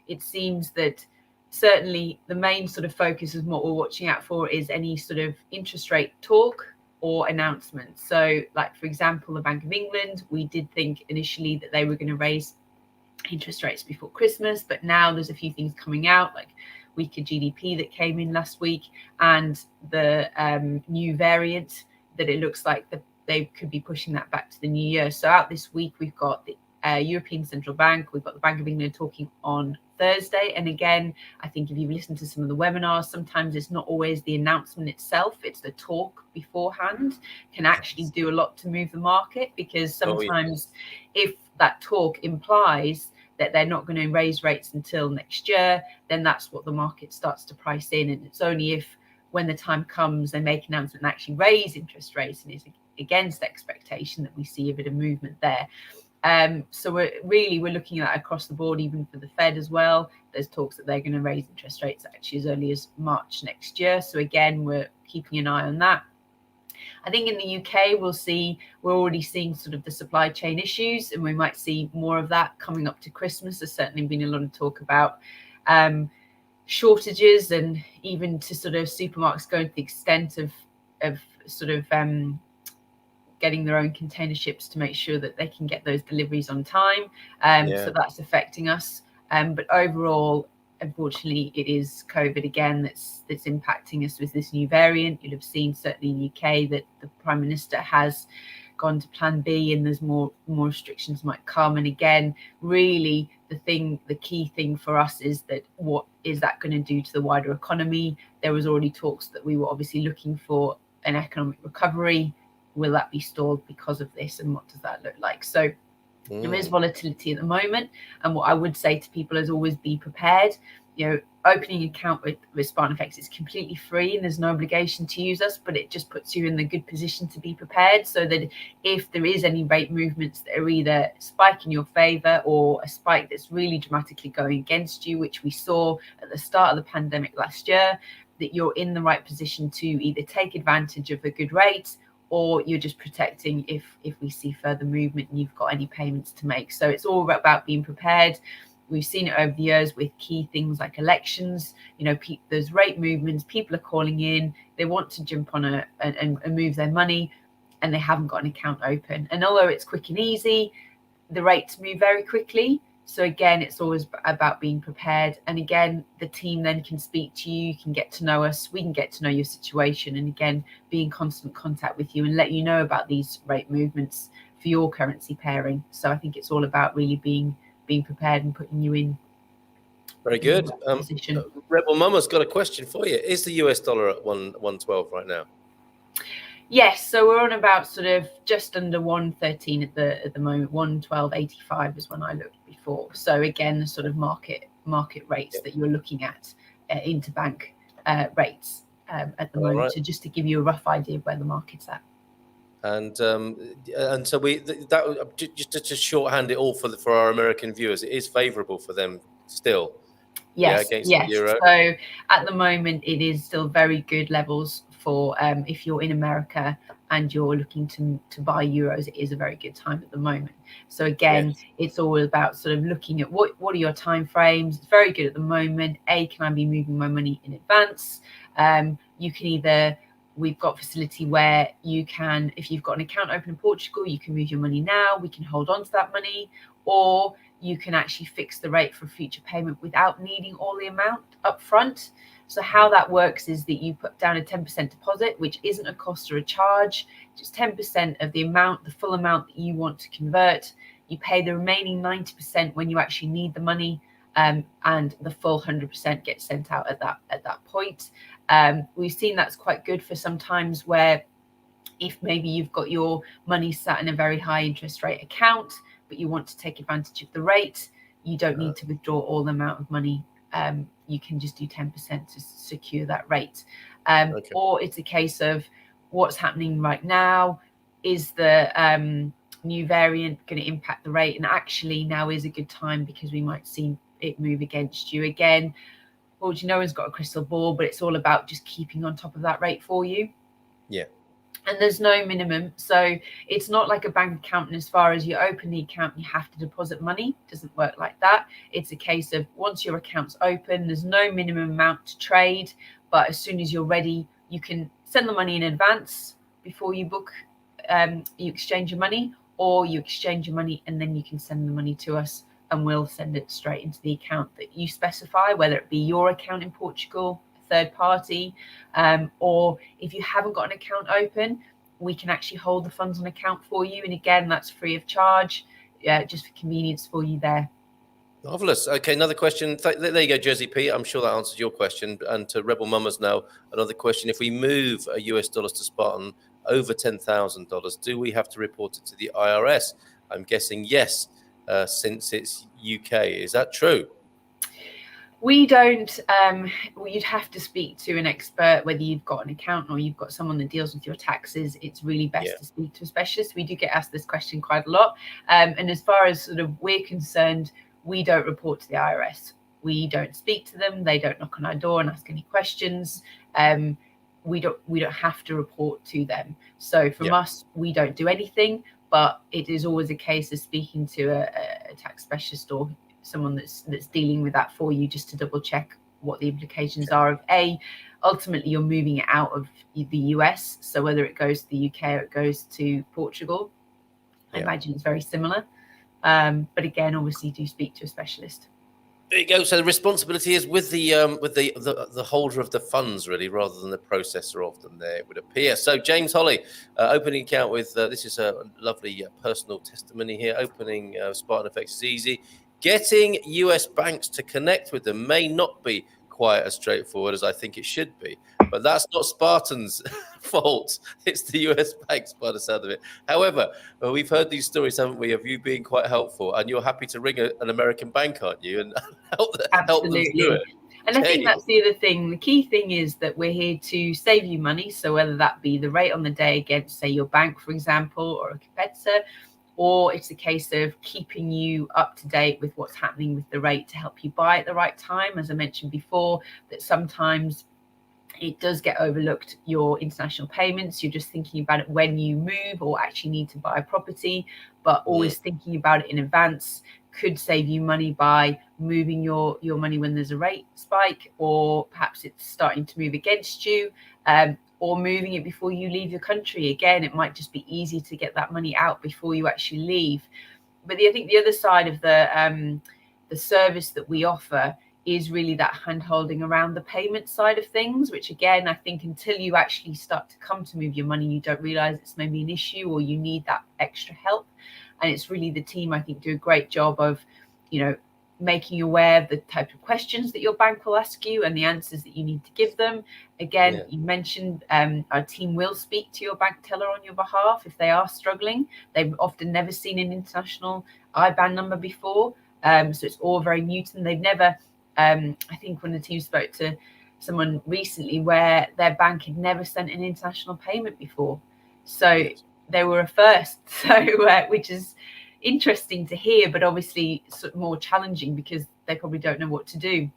It seems that certainly the main sort of focus of what we're watching out for is any sort of interest rate talk or announcements. So, like, for example, the Bank of England, we did think initially that they were going to raise interest rates before Christmas, but now there's a few things coming out, like weaker GDP that came in last week, and the new variant that it looks like that they could be pushing that back to the new year. So out this week, we've got the European Central Bank, we've got the Bank of England talking on Thursday. And again, I think if you've listened to some of the webinars, sometimes it's not always the announcement itself, it's the talk beforehand can actually do a lot to move the market, because sometimes if that talk implies that they're not going to raise rates until next year, then that's what the market starts to price in. And it's only if, when the time comes, they make an announcement and actually raise interest rates and it's against expectation, that we see a bit of movement there. So we're looking at that across the board, even for the Fed as well. There's talks that they're going to raise interest rates actually as early as March next year. So again, we're keeping an eye on that. I think in the UK, we're already seeing sort of the supply chain issues, and we might see more of that coming up to Christmas. There's certainly been a lot of talk about shortages, and even to sort of supermarkets going to the extent of sort of getting their own container ships to make sure that they can get those deliveries on time. So that's affecting us. But overall, unfortunately, it is COVID again that's impacting us with this new variant. You'll have seen certainly in the UK that the Prime Minister has gone to plan B, and there's more restrictions might come. And again, really the key thing for us is that what is that going to do to the wider economy? There was already talks that we were obviously looking for an economic recovery. Will that be stalled because of this, and what does that look like? So there is volatility at the moment, and what I would say to people is always be prepared. Opening an account with SpartanFX is completely free and there's no obligation to use us, but it just puts you in the good position to be prepared, so that if there is any rate movements that are either spike in your favor or a spike that's really dramatically going against you, which we saw at the start of the pandemic last year, that you're in the right position to either take advantage of a good rate, or you're just protecting if we see further movement and you've got any payments to make. So it's all about being prepared. We've seen it over the years with key things like elections. There's rate movements, people are calling in, they want to jump on and move their money, and they haven't got an account open. And although it's quick and easy, the rates move very quickly. So again, it's always about being prepared. And again, the team then can speak to you, can get to know us, we can get to know your situation, and again, be in constant contact with you and let you know about these rate movements for your currency pairing. So I think it's all about really being prepared and putting you in. Very good. Position. Rebel Mama's got a question for you. Is the US dollar at 112 right now? Yes, so we're on about sort of just under 113 at the moment. 112.85 is when I looked before. So again, the sort of market rates that you're looking at, interbank rates at the moment. Right. So just to give you a rough idea of where the market's at. And so just to shorthand it all for our American viewers, it is favourable for them still. Yes, against yes. the euro. So at the moment, it is still very good levels for if you're in America and you're looking to buy euros. It is a very good time at the moment. So again, it's all about sort of looking at what are your time frames. It's very good at the moment. Can I be moving my money in advance? You can either, we've got facility where you can, if you've got an account open in Portugal, you can move your money now. We can hold on to that money, or you can actually fix the rate for future payment without needing all the amount up front. So how that works is that you put down a 10% deposit, which isn't a cost or a charge, just 10% of the amount, the full amount that you want to convert. You pay the remaining 90% when you actually need the money, and the full 100% gets sent out at that point. We've seen that's quite good for sometimes where if maybe you've got your money sat in a very high interest rate account, but you want to take advantage of the rate, you don't need to withdraw all the amount of money. You can just do 10% to secure that rate. Or it's a case of what's happening right now. Is the new variant going to impact the rate? And actually now is a good time because we might see it move against you again. Well, no one's got a crystal ball, but it's all about just keeping on top of that rate for you. Yeah. And there's no minimum. So it's not like a bank account, and as far as you open the account, you have to deposit money. It doesn't work like that. It's a case of once your account's open, there's no minimum amount to trade. But as soon as you're ready, you can send the money in advance before you book, you exchange your money, or you exchange your money and then you can send the money to us and we'll send it straight into the account that you specify, whether it be your account in Portugal, third party, or if you haven't got an account open, we can actually hold the funds on account for you, and again, that's free of charge, just for convenience for you there. Marvelous. Okay, another question. There you go, Jersey P. I'm sure that answers your question. And to Rebel Mamas now, another question. If we move US dollars to Spartan over $10,000, do we have to report it to the IRS? I'm guessing yes, since it's UK. Is that true? We don't, you'd have to speak to an expert, whether you've got an accountant or you've got someone that deals with your taxes. It's really best to speak to a specialist. We do get asked this question quite a lot. And as far as sort of we're concerned, we don't report to the IRS. We don't speak to them. They don't knock on our door and ask any questions. We don't have to report to them. So from us, we don't do anything, but it is always a case of speaking to a tax specialist or someone that's dealing with that for you, just to double check what the implications are of ultimately you're moving it out of the US. So whether it goes to the UK or it goes to Portugal, I imagine it's very similar. But again, obviously, do speak to a specialist. There you go. So the responsibility is with the holder of the funds, really, rather than the processor of them. There it would appear. So James Holly, opening account with this is a lovely personal testimony here. Opening Spartan FX is easy. Getting US banks to connect with them may not be quite as straightforward as I think it should be, but that's not Spartan's fault. It's the US banks by the sound of it. However, we've heard these stories, haven't we, of you being quite helpful, and you're happy to ring an American bank, aren't you, and help them through it. And I think that's the other thing. The key thing is that we're here to save you money. So whether that be the rate on the day against, say, your bank, for example, or a competitor, or it's a case of keeping you up to date with what's happening with the rate to help you buy at the right time. As I mentioned before, that sometimes it does get overlooked, your international payments. You're just thinking about it when you move or actually need to buy a property, but always thinking about it in advance could save you money by moving your money when there's a rate spike, or perhaps it's starting to move against you, or moving it before you leave your country. Again, it might just be easy to get that money out before you actually leave. But I think the other side of the service that we offer is really that hand holding around the payment side of things, which again, I think until you actually start to come to move your money, you don't realize it's maybe an issue or you need that extra help. And it's really the team, I think, do a great job of, making you aware of the type of questions that your bank will ask you and the answers that you need to give them. Again, you mentioned our team will speak to your bank teller on your behalf if they are struggling. They've often never seen an international IBAN number before. So it's all very new to them. They've never, I think when the team spoke to someone recently where their bank had never sent an international payment before. So they were a first, which is interesting to hear, but obviously more challenging because they probably don't know what to do.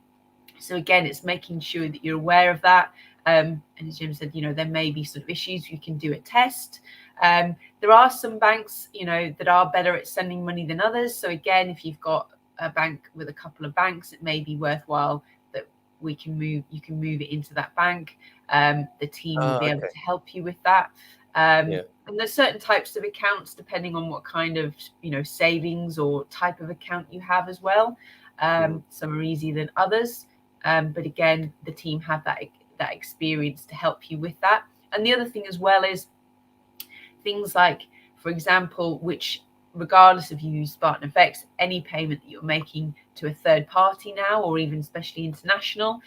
So again, it's making sure that you're aware of that. And as Jim said, there may be sort of issues. You can do a test. There are some banks, that are better at sending money than others. So again, if you've got a bank with a couple of banks, it may be worthwhile that you can move it into that bank. The team will be able to help you with that. And there's certain types of accounts depending on what kind of savings or type of account you have as well. Some are easier than others, but again, the team have that experience to help you with that. And the other thing as well is things like, for example, which regardless of you use Spartan FX, any payment that you're making to a third party now, or even especially international,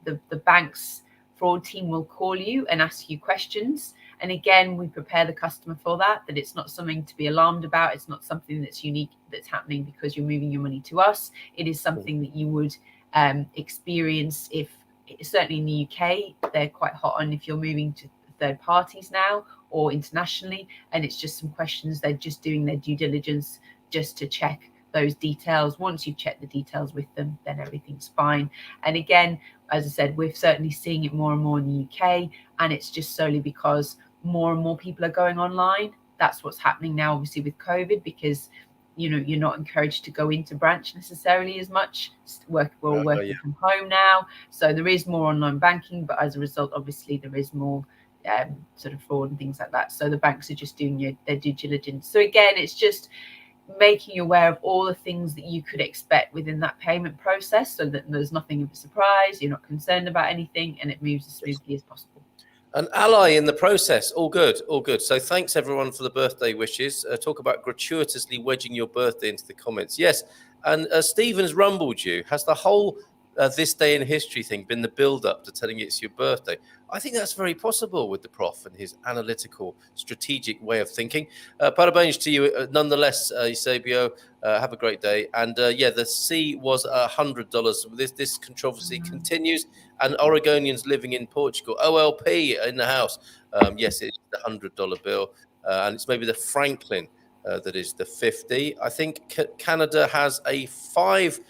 the bank's fraud team will call you and ask you questions. And again, we prepare the customer for that it's not something to be alarmed about. It's not something that's unique that's happening because you're moving your money to us. It is something that you would experience if, certainly in the UK, they're quite hot on if you're moving to third parties now or internationally. And it's just some questions. They're just doing their due diligence just to check those details. Once you've checked the details with them, then everything's fine. And again, as I said, we're certainly seeing it more and more in the UK, and it's just solely because more and more people are going online. That's what's happening now, obviously, with COVID, because you're not encouraged to go into branch necessarily as much. We're all working from home now, so there is more online banking, but as a result, obviously, there is more sort of fraud and things like that. So the banks are just doing their due diligence. So again, it's just making you aware of all the things that you could expect within that payment process, so that there's nothing of a surprise, you're not concerned about anything, and it moves as smoothly as possible. An ally in the process. All good, all good. So thanks everyone for the birthday wishes. Talk about gratuitously wedging your birthday into the comments. Yes, and Stephen's rumbled you. Has the whole this day in history thing been the build-up to telling you it's your birthday? I think that's very possible with the prof and his analytical, strategic way of thinking. Parabéns to you, nonetheless, Eusebio. Have a great day. And the C was $100. This controversy continues, and Oregonians living in Portugal, OLP in the house. Yes, it's the $100 bill, and it's maybe the Franklin that is the 50. I think Canada has a $5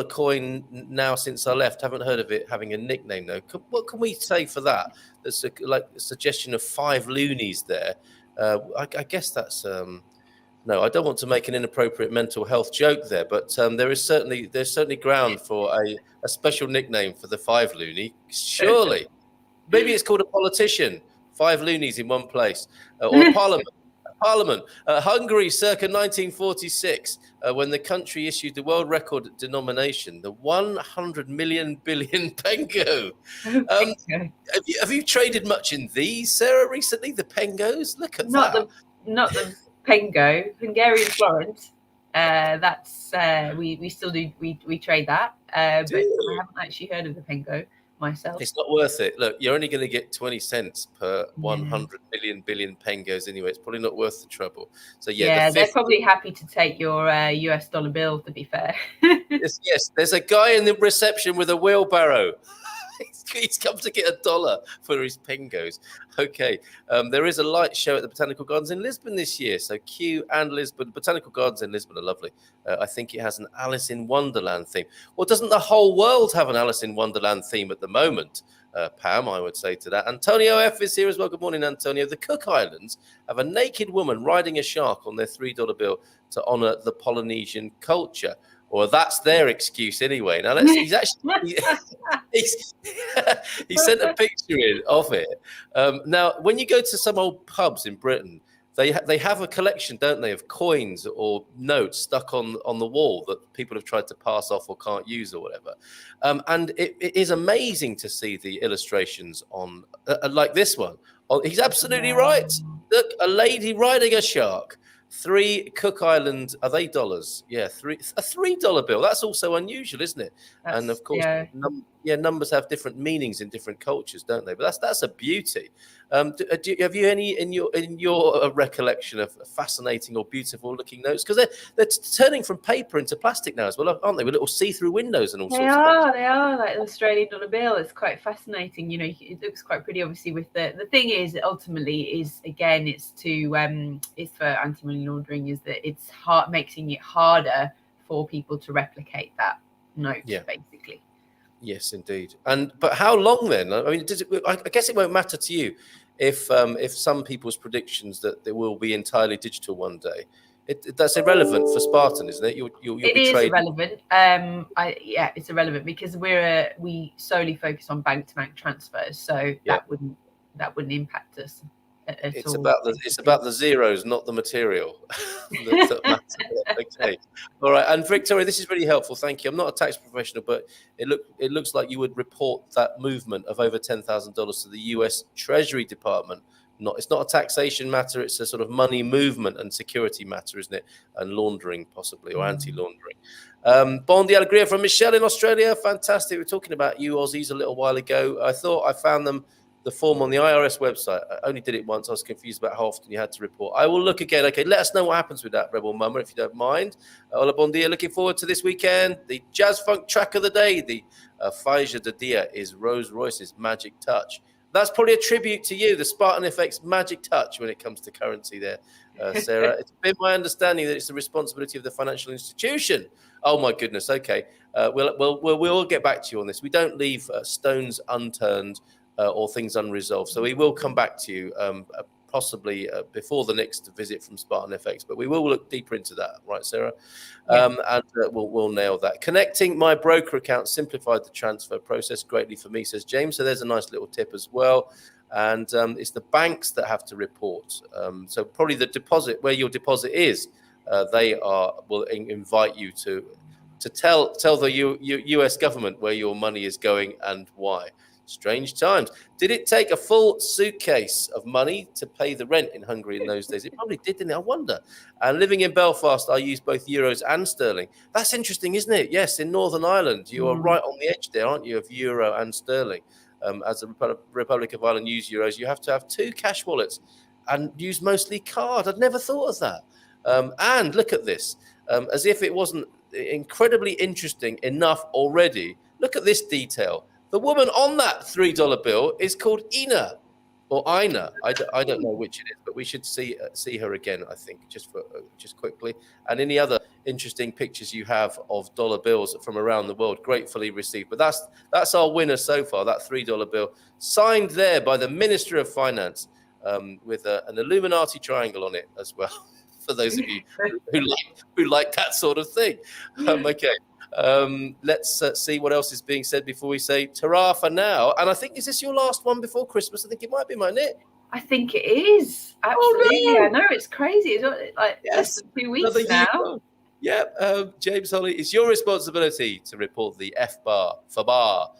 coin now since I left. Haven't heard of it having a nickname though. What can we say for that? There's a suggestion of 5 loonies there. I guess that's No, I don't want to make an inappropriate mental health joke there, but there's certainly ground for a special nickname for the five loony. Surely, maybe it's called a politician. Five loonies in one place, or a parliament. Parliament. Hungary, circa 1946, when the country issued the world record denomination, the 100 million billion pengo. Have you traded much in these, Sarah, recently? The pengos? Look at that. Not the pengo, Hungarian florent. That's we still do we trade that, but I haven't actually heard of the pengo myself. It's not worth it. Look, you're only going to get 20 cents per 100 billion pengos anyway. It's probably not worth the trouble. So they're probably happy to take your US dollar bill, to be fair. yes, there's a guy in the reception with a wheelbarrow. He's come to get $1 for his pengos. Okay, there is a light show at the Botanical Gardens in Lisbon this year. So Kew and Lisbon, Botanical Gardens in Lisbon are lovely. I think it has an Alice in Wonderland theme. Well, doesn't the whole world have an Alice in Wonderland theme at the moment? Pam, I would say to that. Antonio F is here as well. Good morning, Antonio. The Cook Islands have a naked woman riding a shark on their $3 bill to honour the Polynesian culture. Well, that's their excuse anyway. Now, he's actually he sent a picture in of it. Now, when you go to some old pubs in Britain, they have a collection, don't they, of coins or notes stuck on the wall that people have tried to pass off or can't use or whatever. And it is amazing to see the illustrations on like this one. Oh, he's absolutely right. Look, a lady riding a shark. 3 Cook Island, are they dollars? Yeah, a $3 bill. That's also unusual, isn't it? And of course, numbers have different meanings in different cultures, don't they? But that's a beauty. Have you any in your recollection of fascinating or beautiful looking notes? Because they're turning from paper into plastic now as well, aren't they? With little see-through windows and all sorts of things. They are like the Australian dollar bill. It's quite fascinating. You know, it looks quite pretty. Obviously, with the thing is ultimately is again it's for anti-money laundering, is that it's making it harder for people to replicate that note, basically. Yes, indeed. But how long then? I mean, I guess it won't matter to you if some people's predictions that they will be entirely digital one day. That's irrelevant for Spartan, isn't it? It is irrelevant. It's irrelevant because we solely focus on bank-to-bank transfers, so that wouldn't impact us. It's about the zeros, not the material. that matter. Okay, all right. And Victoria, this is really helpful. Thank you. I'm not a tax professional, but it looks like you would report that movement of over $10,000 to the U.S. Treasury Department. It's not a taxation matter. It's a sort of money movement and security matter, isn't it? And laundering, possibly, or anti-laundering. Bon dia alegria from Michelle in Australia. Fantastic. We were talking about you Aussies a little while ago. I thought I found the form on the IRS website. I only did it once. I was confused about how often you had to report. I will look again. Okay, let us know what happens with that, Rebel Mama, if you don't mind. Hola, bon dia. Looking forward to this weekend. The Jazz Funk track of the day, the Faiza de Dia, is Rolls Royce's Magic Touch. That's probably a tribute to you, the Spartan FX Magic Touch, when it comes to currency there, Sarah. It's been my understanding that it's the responsibility of the financial institution. Oh, my goodness. Okay. We'll get back to you on this. We don't leave stones unturned or things unresolved. So we will come back to you possibly before the next visit from Spartan FX, but we will look deeper into that, right, Sarah? And we'll nail that. Connecting my broker account simplified the transfer process greatly for me, says James. So there's a nice little tip as well. And it's the banks that have to report. So probably the deposit, where your deposit is, will invite you to tell the US government where your money is going and why. Strange times. Did it take a full suitcase of money to pay the rent in Hungary in those days? It probably did, didn't it? I wonder. And living in Belfast, I use both euros and sterling. That's interesting, isn't it? Yes, in Northern Ireland, you are right on the edge there, aren't you, of euro and sterling. As the Republic of Ireland use euros, you have to have 2 cash wallets and use mostly card. I'd never thought of that. And look at this. As if it wasn't incredibly interesting enough already, look at this detail. The woman on that $3 bill is called Ina or Ina. I don't know which it is, but we should see her again, I think, just quickly. And any other interesting pictures you have of dollar bills from around the world, gratefully received. But that's our winner so far, that $3 bill, signed there by the Minister of Finance with an Illuminati triangle on it as well. for those of you who like that sort of thing. Okay. Let's see what else is being said before we say ta-ra for now. And I think, is this your last one before Christmas? I think it might be, mightn't it? I think it is. Absolutely. Oh, no. I know, it's crazy. It's like less than 2 weeks now. Yeah, James Holly, it's your responsibility to report the F-bar, FABAR,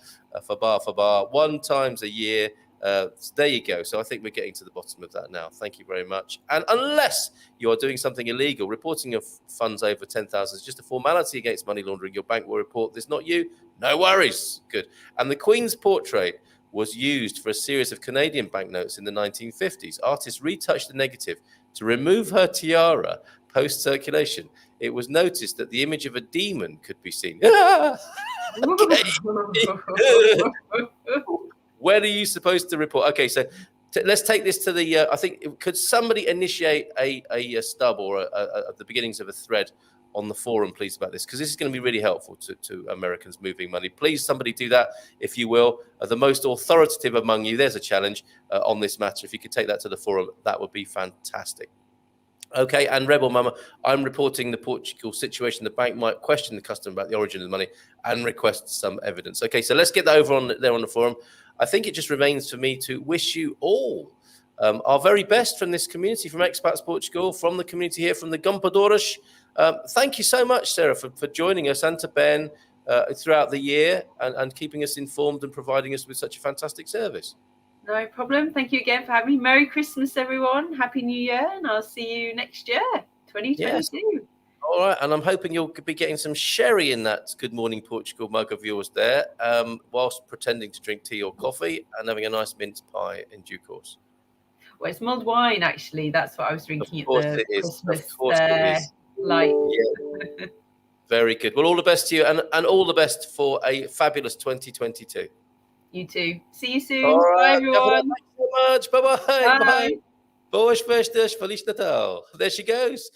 1 time a year. There you go. So I think we're getting to the bottom of that now. Thank you very much. And unless you are doing something illegal, reporting of funds over 10,000 is just a formality against money laundering. Your bank will report this, not you. No worries. Good. And the Queen's portrait was used for a series of Canadian banknotes in the 1950s. Artists retouched the negative to remove her tiara post-circulation. It was noticed that the image of a demon could be seen. When are you supposed to report? Okay, so let's take this to the. I think could somebody initiate a stub or the beginnings of a thread on the forum, please, about this, because this is going to be really helpful to Americans moving money. Please, somebody do that, if you will. The most authoritative among you, there's a challenge on this matter. If you could take that to the forum, that would be fantastic. Okay, and Rebel Mama, I'm reporting the Portugal situation. The bank might question the customer about the origin of the money and request some evidence. Okay, so let's get that over on there on the forum. I think it just remains for me to wish you all our very best from this community, from Expats Portugal, from the community here, from the Gumpadores. Thank you so much, Sarah, for joining us, and to Ben throughout the year and keeping us informed and providing us with such a fantastic service. No problem. Thank you again for having me. Merry Christmas, everyone. Happy New Year, and I'll see you next year, 2022. Yes. All right, and I'm hoping you'll be getting some sherry in that Good Morning Portugal mug of yours there, whilst pretending to drink tea or coffee and having a nice mince pie in due course. Well, it's mulled wine, actually. That's what I was drinking at the Christmas Of course it is. Yeah. Very good. Well, all the best to you, and all the best for a fabulous 2022. You too. See you soon. All right. Bye, everyone. Thanks so much. Bye-bye. Bye. Boas festas, Feliz Natal. There she goes.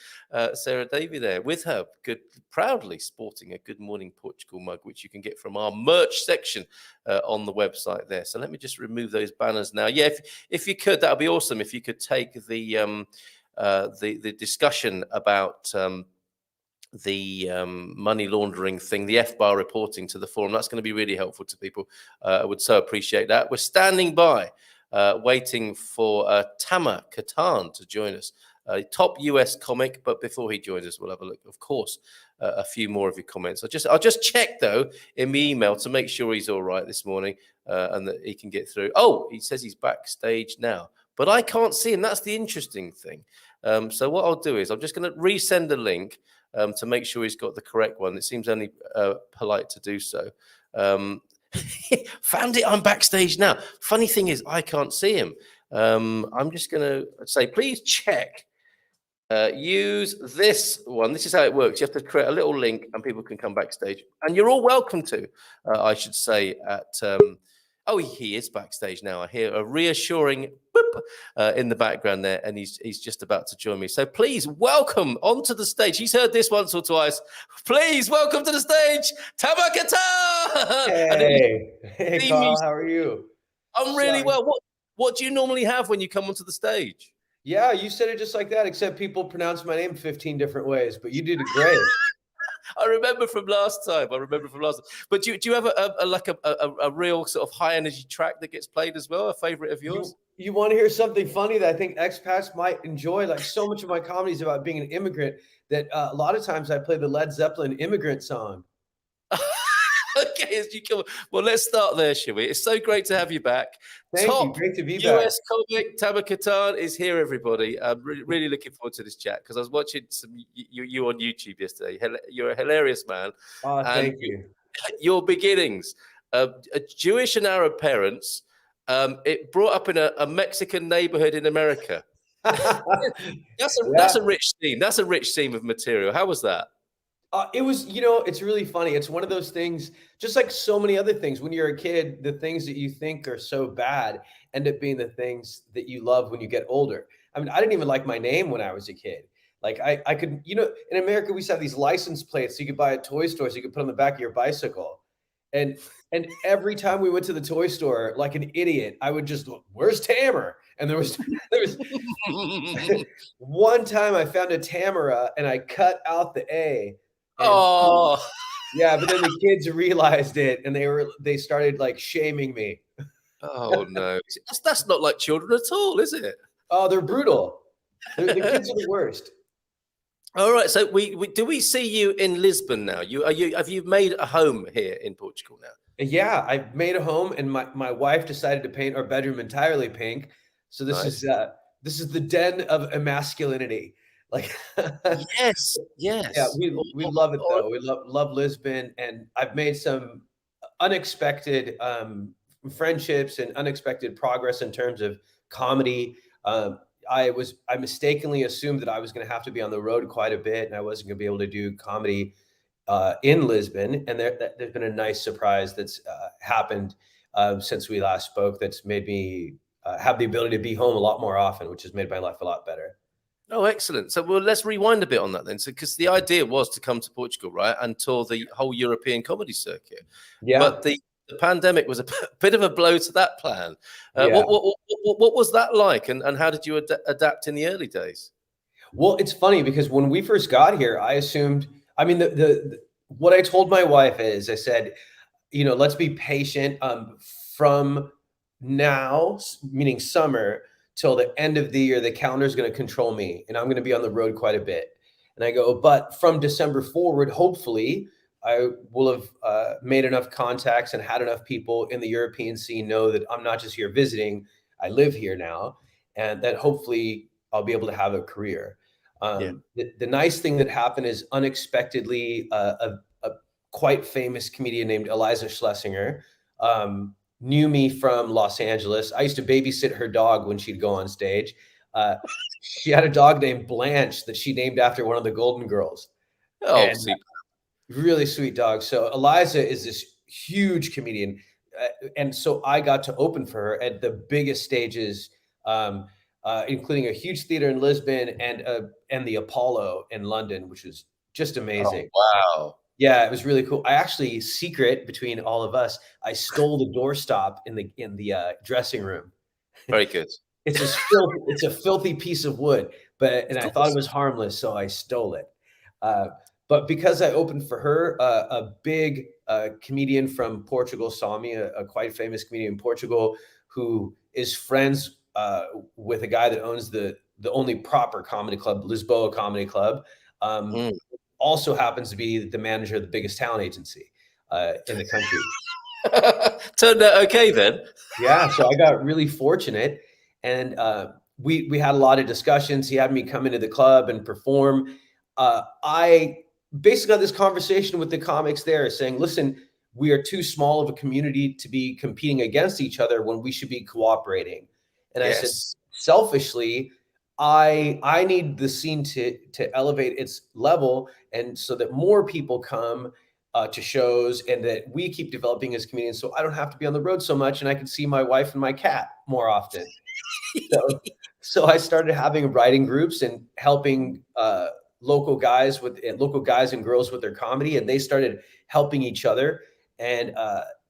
Sarah Davy there with her, proudly sporting a Good Morning Portugal mug, which you can get from our merch section on the website there. So let me just remove those banners now. Yeah, if you could, that would be awesome. If you could take the discussion about the money laundering thing, the F-bar reporting to the forum, that's going to be really helpful to people. I would so appreciate that. We're standing by, waiting for Tamer Katan to join us, top US comic. But before he joins us, we'll have a look, of course, a few more of your comments. I'll just check though in the email to make sure he's all right this morning and that he can get through. Oh, he says he's backstage now, but I can't see him. That's the interesting thing. So what I'll do is I'm just going to resend the link to make sure he's got the correct one. It seems only polite to do so. Found it. I'm backstage now. Funny thing is, I can't see him. I'm just going to say, please check. Use this one. This is how it works. You have to create a little link and people can come backstage. And you're all welcome to, I should say, at... oh, he is backstage now. I hear a reassuring boop in the background there, and he's just about to join me. So please welcome onto the stage. He's heard this once or twice. Please welcome to the stage, Tamar Katan. Hey, Carl, how are you? I'm really well. What do you normally have when you come onto the stage? Yeah, you said it just like that, except people pronounce my name 15 different ways, but you did it great. I remember from last time. But do you have a real sort of high energy track that gets played as well? A favorite of yours? You want to hear something funny that I think expats might enjoy? Like, so much of my comedy is about being an immigrant that a lot of times I play the Led Zeppelin immigrant song. Okay, as you come. Well, let's start there, shall we? It's so great to have you back. Thank you. Great to be US comic Tamer Katan is here, everybody. I'm really looking forward to this chat because I was watching you on YouTube yesterday. You're a hilarious man. Oh, thank you. Your beginnings, Jewish and Arab parents, it brought up in a Mexican neighborhood in America. That's a rich theme. That's a rich theme of material. How was that? It was, it's really funny. It's one of those things, just like so many other things. When you're a kid, the things that you think are so bad end up being the things that you love when you get older. I mean, I didn't even like my name when I was a kid. Like I could, in America, we used to have these license plates so you could buy a toy store so you could put on the back of your bicycle. And every time we went to the toy store, like an idiot, I would just, where's Tamer? And there was one time I found a Tamara and I cut out the A. And Oh, yeah, but then the kids realized it and they started like shaming me. oh no, that's not like children at all, is it? Oh, they're brutal. The kids are the worst. All right, so do we see you in Lisbon now? Have you made a home here in Portugal now? Yeah, I made a home, and my wife decided to paint our bedroom entirely pink. So Nice. This is the den of emasculinity. Like, Yes, yeah, yes. we love it though. We love Lisbon, and I've made some unexpected friendships and unexpected progress in terms of comedy. I mistakenly assumed that I was going to have to be on the road quite a bit, and I wasn't going to be able to do comedy in Lisbon. And there's been a nice surprise that's happened since we last spoke. That's made me have the ability to be home a lot more often, which has made my life a lot better. Oh, excellent. So, well, let's rewind a bit on that then. So, because the idea was to come to Portugal, right, and tour the whole European comedy circuit. Yeah. But the pandemic was a bit of a blow to that plan. Yeah. What was that like, and how did you adapt in the early days? Well, it's funny because when we first got here, I assumed. I mean, what I told my wife is, I said, let's be patient. From now, meaning summer, till the end of the year, the calendar is going to control me, and I'm going to be on the road quite a bit. And I go, but from December forward, hopefully, I will have made enough contacts and had enough people in the European scene know that I'm not just here visiting. I live here now, and that hopefully I'll be able to have a career. The nice thing that happened is unexpectedly, a quite famous comedian named Eliza Schlesinger knew me from Los Angeles. I used to babysit her dog when she'd go on stage. She had a dog named Blanche that she named after one of the Golden Girls. Oh, super. Really sweet dog. So Eliza is this huge comedian. And so I got to open for her at the biggest stages, including a huge theater in Lisbon and the Apollo in London, which was just amazing. Oh, wow. Yeah, it was really cool. I actually, secret between all of us, I stole the doorstop in the dressing room. Very good. It's a filthy piece of wood, and I thought it was harmless, so I stole it. But because I opened for her, a big comedian from Portugal saw me, a quite famous comedian in Portugal who is friends with a guy that owns the only proper comedy club, Lisboa Comedy Club. Also happens to be the manager of the biggest talent agency in the country. Turned out okay then. Yeah, so I got really fortunate, and we had a lot of discussions. He had me come into the club and perform. I basically had this conversation with the comics there saying, listen, we are too small of a community to be competing against each other when we should be cooperating. And I said, selfishly, I need the scene to elevate its level, and so that more people come to shows, and that we keep developing as comedians, so I don't have to be on the road so much, and I can see my wife and my cat more often. So I started having writing groups and helping local guys and girls with their comedy, and they started helping each other. And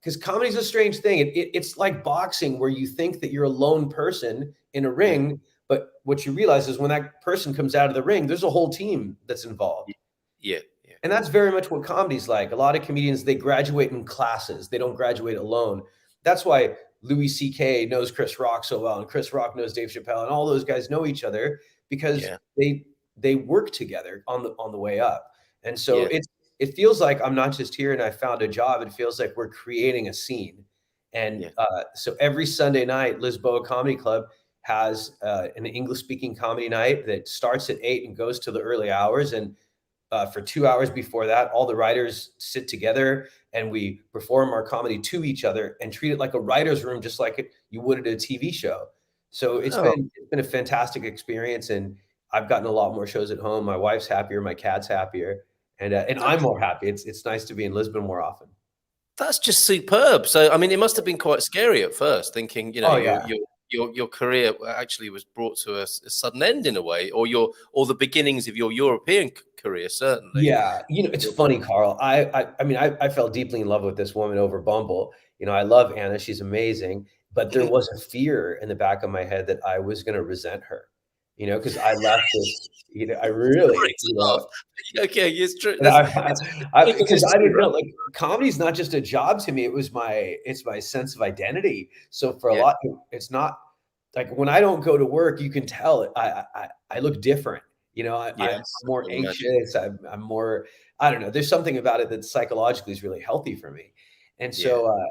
because comedy is a strange thing, it's like boxing, where you think that you're a lone person in a ring. But what you realize is when that person comes out of the ring, there's a whole team that's involved. Yeah. And that's very much what comedy's like. A lot of comedians, they graduate in classes. They don't graduate alone. That's why Louis C.K. knows Chris Rock so well, and Chris Rock knows Dave Chappelle, and all those guys know each other because they work together on the way up. And so it feels like I'm not just here and I found a job. It feels like we're creating a scene. And so every Sunday night, Lisboa Comedy Club has an English-speaking comedy night that starts at 8 and goes to the early hours. And for 2 hours before that, all the writers sit together and we perform our comedy to each other and treat it like a writer's room, just like you would at a TV show. So it's been a fantastic experience, and I've gotten a lot more shows at home. My wife's happier, my cat's happier, and I'm more happy. It's nice to be in Lisbon more often. That's just superb. So I mean, it must have been quite scary at first, thinking your career actually was brought to a sudden end in a way, or the beginnings of your European career, certainly. Yeah, it's funny, Carl. I mean, I fell deeply in love with this woman over Bumble. I love Anna; she's amazing. but there was a fear in the back of my head that I was going to resent her, because I left this, I really, Sorry to laugh. Okay, it's true. and Because because it's I true, didn't know, right? like, comedy's not just a job to me. It's my sense of identity. So for a Yeah, lot, it's not like when I don't go to work, you can tell I look different. I'm yes, I more can imagine. anxious. I'm more, I don't know. There's something about it that psychologically is really healthy for me. And Yeah, so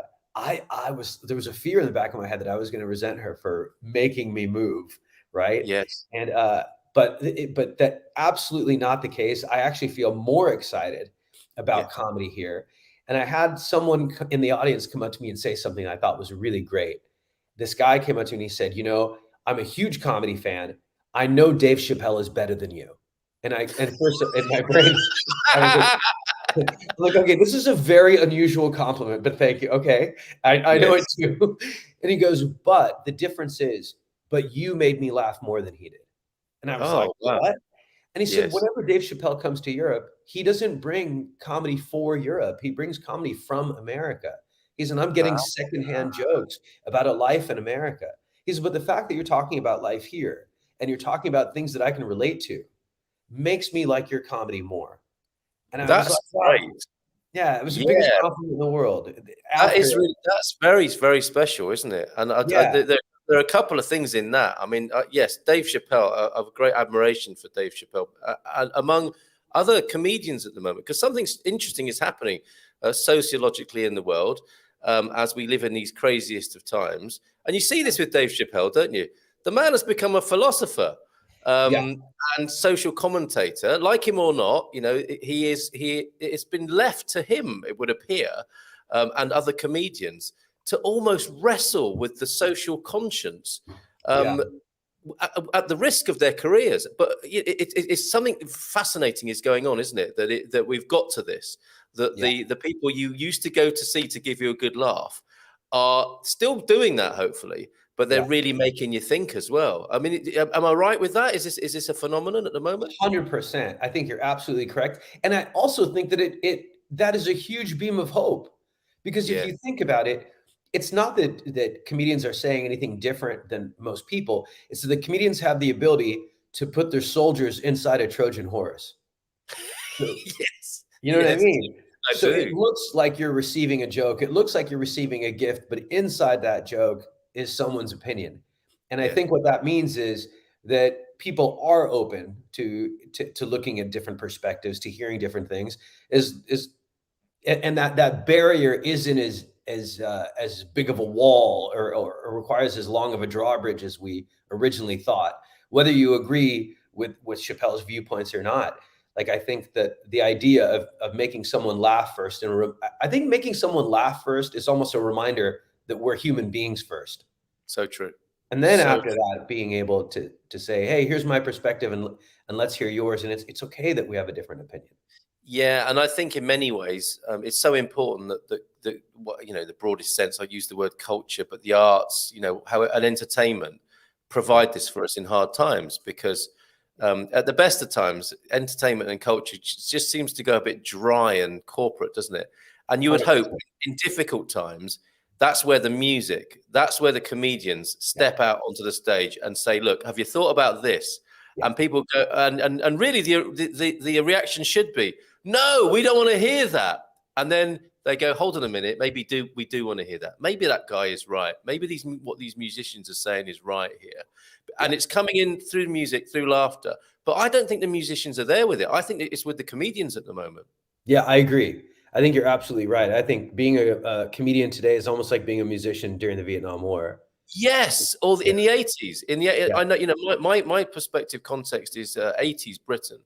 there was a fear in the back of my head that I was going to resent her for making me move. Right. yes, And, but that absolutely not the case. I actually feel more excited yeah. about comedy here. And I had someone in the audience come up to me and say something I thought was really great. This guy came up to me and he said, I'm a huge comedy fan. I know Dave Chappelle is better than you. And first in my brain, I was like, okay, this is a very unusual compliment, but thank you. Okay. I know it Yes. too. And he goes, but the difference is, but you made me laugh more than he did. And I was like, Oh, wow. what? And he said, Yes. whenever Dave Chappelle comes to Europe, he doesn't bring comedy for Europe. He brings comedy from America. He said, I'm getting Ah, secondhand jokes about a life in America. He said, but the fact that you're talking about life here and you're talking about things that I can relate to makes me like your comedy more. And I was that's like, wow. great. Yeah, it was the biggest Yeah. compliment in the world. That After, is really that's very, very special, isn't it? And yeah, there are a couple of things in that. I mean, yes, Dave Chappelle. I have great admiration for Dave Chappelle, and among other comedians at the moment, because something interesting is happening sociologically in the world as we live in these craziest of times. And you see this with Dave Chappelle, don't you? The man has become a philosopher. yeah, Um, and social commentator, like him or not, he is. It's been left to him, it would appear, and other comedians to almost wrestle with the social conscience yeah, um, at the risk of their careers. But it's something fascinating is going on, isn't it? That we've got to this, that yeah. the people you used to go to see to give you a good laugh are still doing that, hopefully, but they're Yeah. really making you think as well. I mean, am I right with that? Is this a phenomenon at the moment? 100%. I think you're absolutely correct. And I also think that that is a huge beam of hope. Because if Yeah. you think about it, it's not that comedians are saying anything different than most people. It's that the comedians have the ability to put their soldiers inside a Trojan horse. So, Yes. you know what I Yes, mean? I So it do. looks like you're receiving a joke. It looks like you're receiving a gift, but inside that joke is someone's opinion. And I Yeah. think what that means is that people are open to looking at different perspectives, to hearing different things. Is and that barrier isn't as big of a wall or requires as long of a drawbridge as we originally thought. Whether you agree with Chappelle's viewpoints or not, like, I think that the idea of making someone laugh first, I think making someone laugh first is almost a reminder that we're human beings first, So true. and then So after that, being able to say, hey, here's my perspective, and let's hear yours, and it's okay that we have a different opinion. yeah, and I think in many ways it's so important that what the broadest sense. I use the word culture, but the arts, how and entertainment Yeah, provide this for us in hard times because at the best of times, entertainment and culture just seems to go a bit dry and corporate, doesn't it? And you would hope 100%. in difficult times, that's where the music, that's where the comedians Yeah, step out onto the stage and say, "Look, have you thought about this?" yeah, And people go, and really the reaction should be, no, we don't want to hear that. And then they go, hold on a minute, we do want to hear that. Maybe that guy is right. Maybe what these musicians are saying is right here. yeah. And it's coming in through music, through laughter. But I don't think the musicians are there with it. I think it's with the comedians at the moment. Yeah, I agree. I think you're absolutely right. I think being a comedian today is almost like being a musician during the Vietnam War. Yes, or Yeah, in the 80s. yeah, I know, my perspective context is 80s Britain.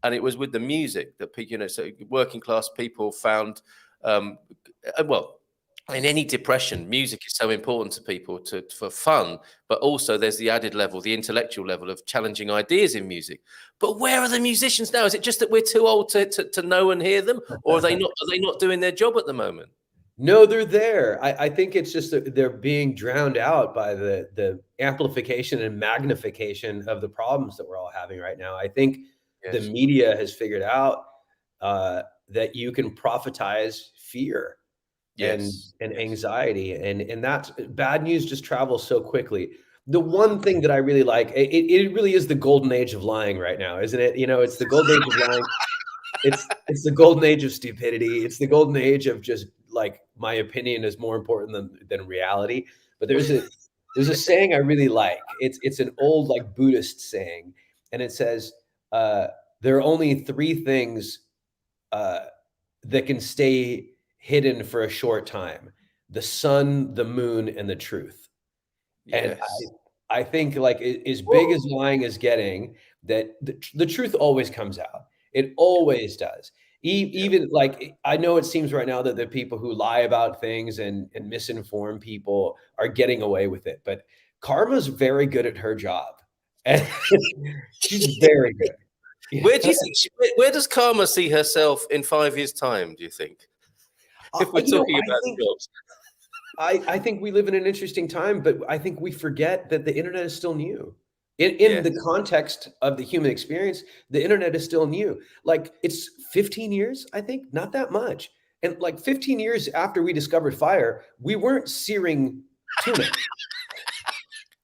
And it was with the music that so working class people found well, in any depression, music is so important to people for fun, but also there's the added level, the intellectual level of challenging ideas in music. But where are the musicians now? Is it just that we're too old to know and hear them, or are they not doing their job at the moment? No, they're there. I think it's just that they're being drowned out by the amplification and magnification of the problems that we're all having right now. I think the Yes. media has figured out that you can prophetize fear. Yes. and anxiety, and that's bad news just travels so quickly. The one thing that I really like, it really is the golden age of lying right now, isn't it? You know, it's the golden age of lying. It's the golden age of stupidity. It's the golden age of just like my opinion is more important than reality. But there's a saying I really like. It's an old like Buddhist saying, and it says there are only three things uh, that can stay hidden for a short time: the sun, the moon, and the truth. And Yes. I think like as big Woo! as lying is getting, that the truth always comes out. It always does. Yeah. Even like I know it seems right now that the people who lie about things and misinform people are getting away with it, but Karma's very good at her job, and she's very good. Where do you think where does Karma see herself in 5 years' time, do you think? If we're You know, talking about jobs. I think we live in an interesting time, but I think we forget that the internet is still new. In Yes. the context of the human experience, the internet is still new. Like it's 15 years, I think, not that much. And like 15 years after we discovered fire, we weren't searing tuna,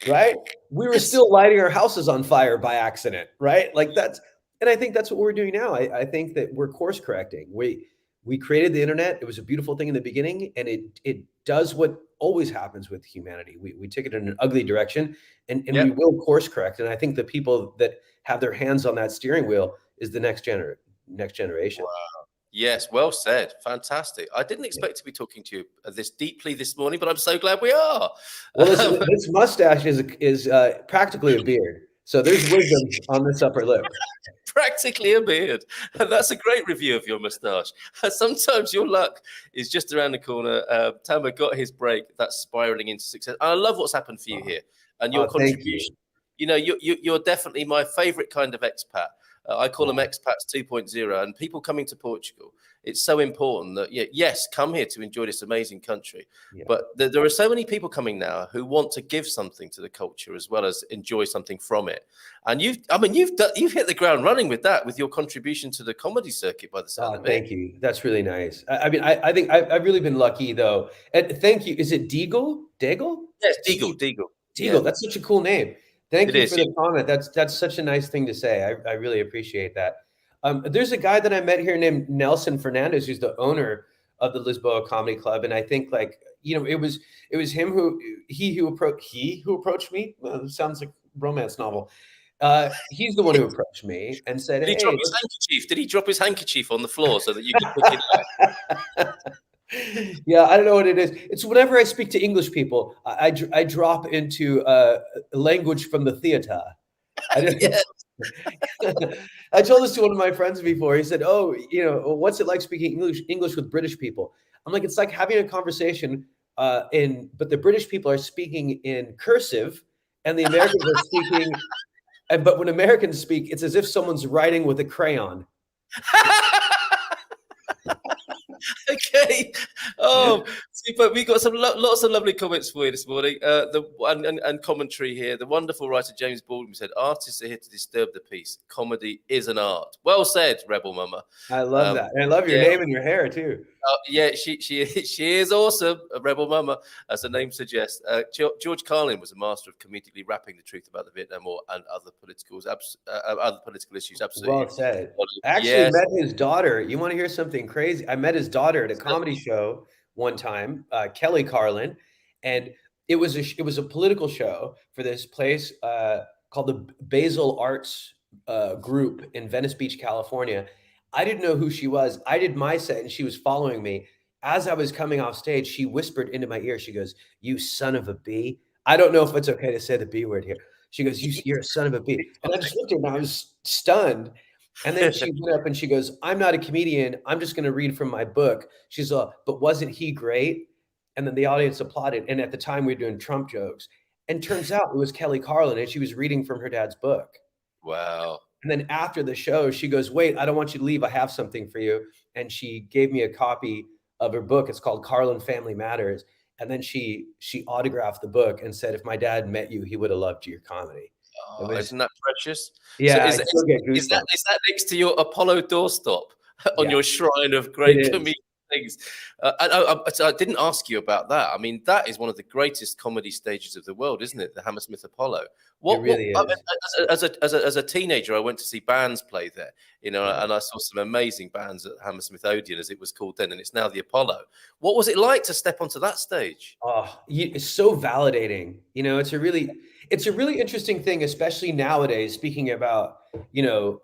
right? We were Yes. still lighting our houses on fire by accident, right? Like that's, and I think that's what we're doing now. I think that we're course correcting. We created the internet. It was a beautiful thing in the beginning, and it does what always happens with humanity. We took it in an ugly direction, and we Yep. will course correct. And I think the people that have their hands on that steering wheel is the next generation. Yes, well said. Fantastic. I didn't Yeah. expect to be talking to you this deeply this morning, but I'm so glad we are. Well, this mustache is practically a beard, so there's wisdom on this upper lip. Practically a beard. And that's a great review of your moustache. Sometimes your luck is just around the corner. Tamer got his break. That's spiraling into success. And I love what's happened for you here and your Thank you. contribution. You know, you're definitely my favorite kind of expat. I call them expats 2.0, and people coming to Portugal. It's so important that, yes, come here to enjoy this amazing country. Yeah. But there are so many people coming now who want to give something to the culture as well as enjoy something from it. And you've hit the ground running with that, with your contribution to the comedy circuit by the sound of it. Thank you. That's really nice. I mean, I think I've really been lucky though. And thank you. Is it Deagle? Daigle? Yes, Deagle. Yeah, Deagle. That's such a cool name. Thank it you is. for the comment. That's such a nice thing to say. I really appreciate that. There's a guy that I met here named Nelson Fernandez, who's the owner of the Lisboa Comedy Club, and I think like it was him who approached me. Sounds like a romance novel. He's the one who approached me and said, Did he "Hey, drop his handkerchief? Did he drop his handkerchief on the floor so that you could pick it up?" yeah, I don't know what it is. It's whenever I speak to English people, I drop into language from the theater. Yes. I told this to one of my friends before. He said, "Oh, what's it like speaking English with British people?" I'm like, "It's like having a conversation but the British people are speaking in cursive, and the Americans are speaking. But when Americans speak, it's as if someone's writing with a crayon." Okay. Oh, super. We got some lots of lovely comments for you this morning. And commentary here. The wonderful writer James Baldwin said, "Artists are here to disturb the peace. Comedy is an art." Well said, Rebel Mama. I love that, and I love your name and your hair too. Yeah, she is awesome, Rebel Mama, as the name suggests. George Carlin was a master of comedically rapping the truth about the Vietnam War and other political issues. Absolutely. Well said. I actually met his daughter. You want to hear something crazy? I met his daughter at a comedy show one time, Kelly Carlin, and it was a political show for this place called the Basel Arts Group in Venice Beach, California. I didn't know who she was. I did my set, and she was following me. As I was coming off stage, she whispered into my ear. She goes, "You son of a B." I don't know if it's okay to say the B word here. She goes, "You're a son of a B." And I just looked at her and I was stunned. And then she went up and she goes, "I'm not a comedian. I'm just going to read from my book." She's "But wasn't he great?" And then the audience applauded. And at the time we were doing Trump jokes. And turns out it was Kelly Carlin, and she was reading from her dad's book. Wow. And then after the show, she goes, "Wait, I don't want you to leave. I have something for you." And she gave me a copy of her book. It's called Carlin Family Matters. And then she autographed the book and said, "If my dad met you, he would have loved your comedy." Oh, isn't that precious? Yeah, So I still get goosebumps. is that next to your Apollo doorstop on your shrine of great comedy? things. I didn't ask you about that. I mean, that is one of the greatest comedy stages of the world, isn't it? The Hammersmith Apollo. It really I mean, is. as a teenager, I went to see bands play there, you know, Right. and I saw some amazing bands at Hammersmith Odeon, as it was called then, and it's now the Apollo. What was it like to step onto that stage? Oh, it's so validating. You know, it's a really interesting thing, especially nowadays, speaking about, you know,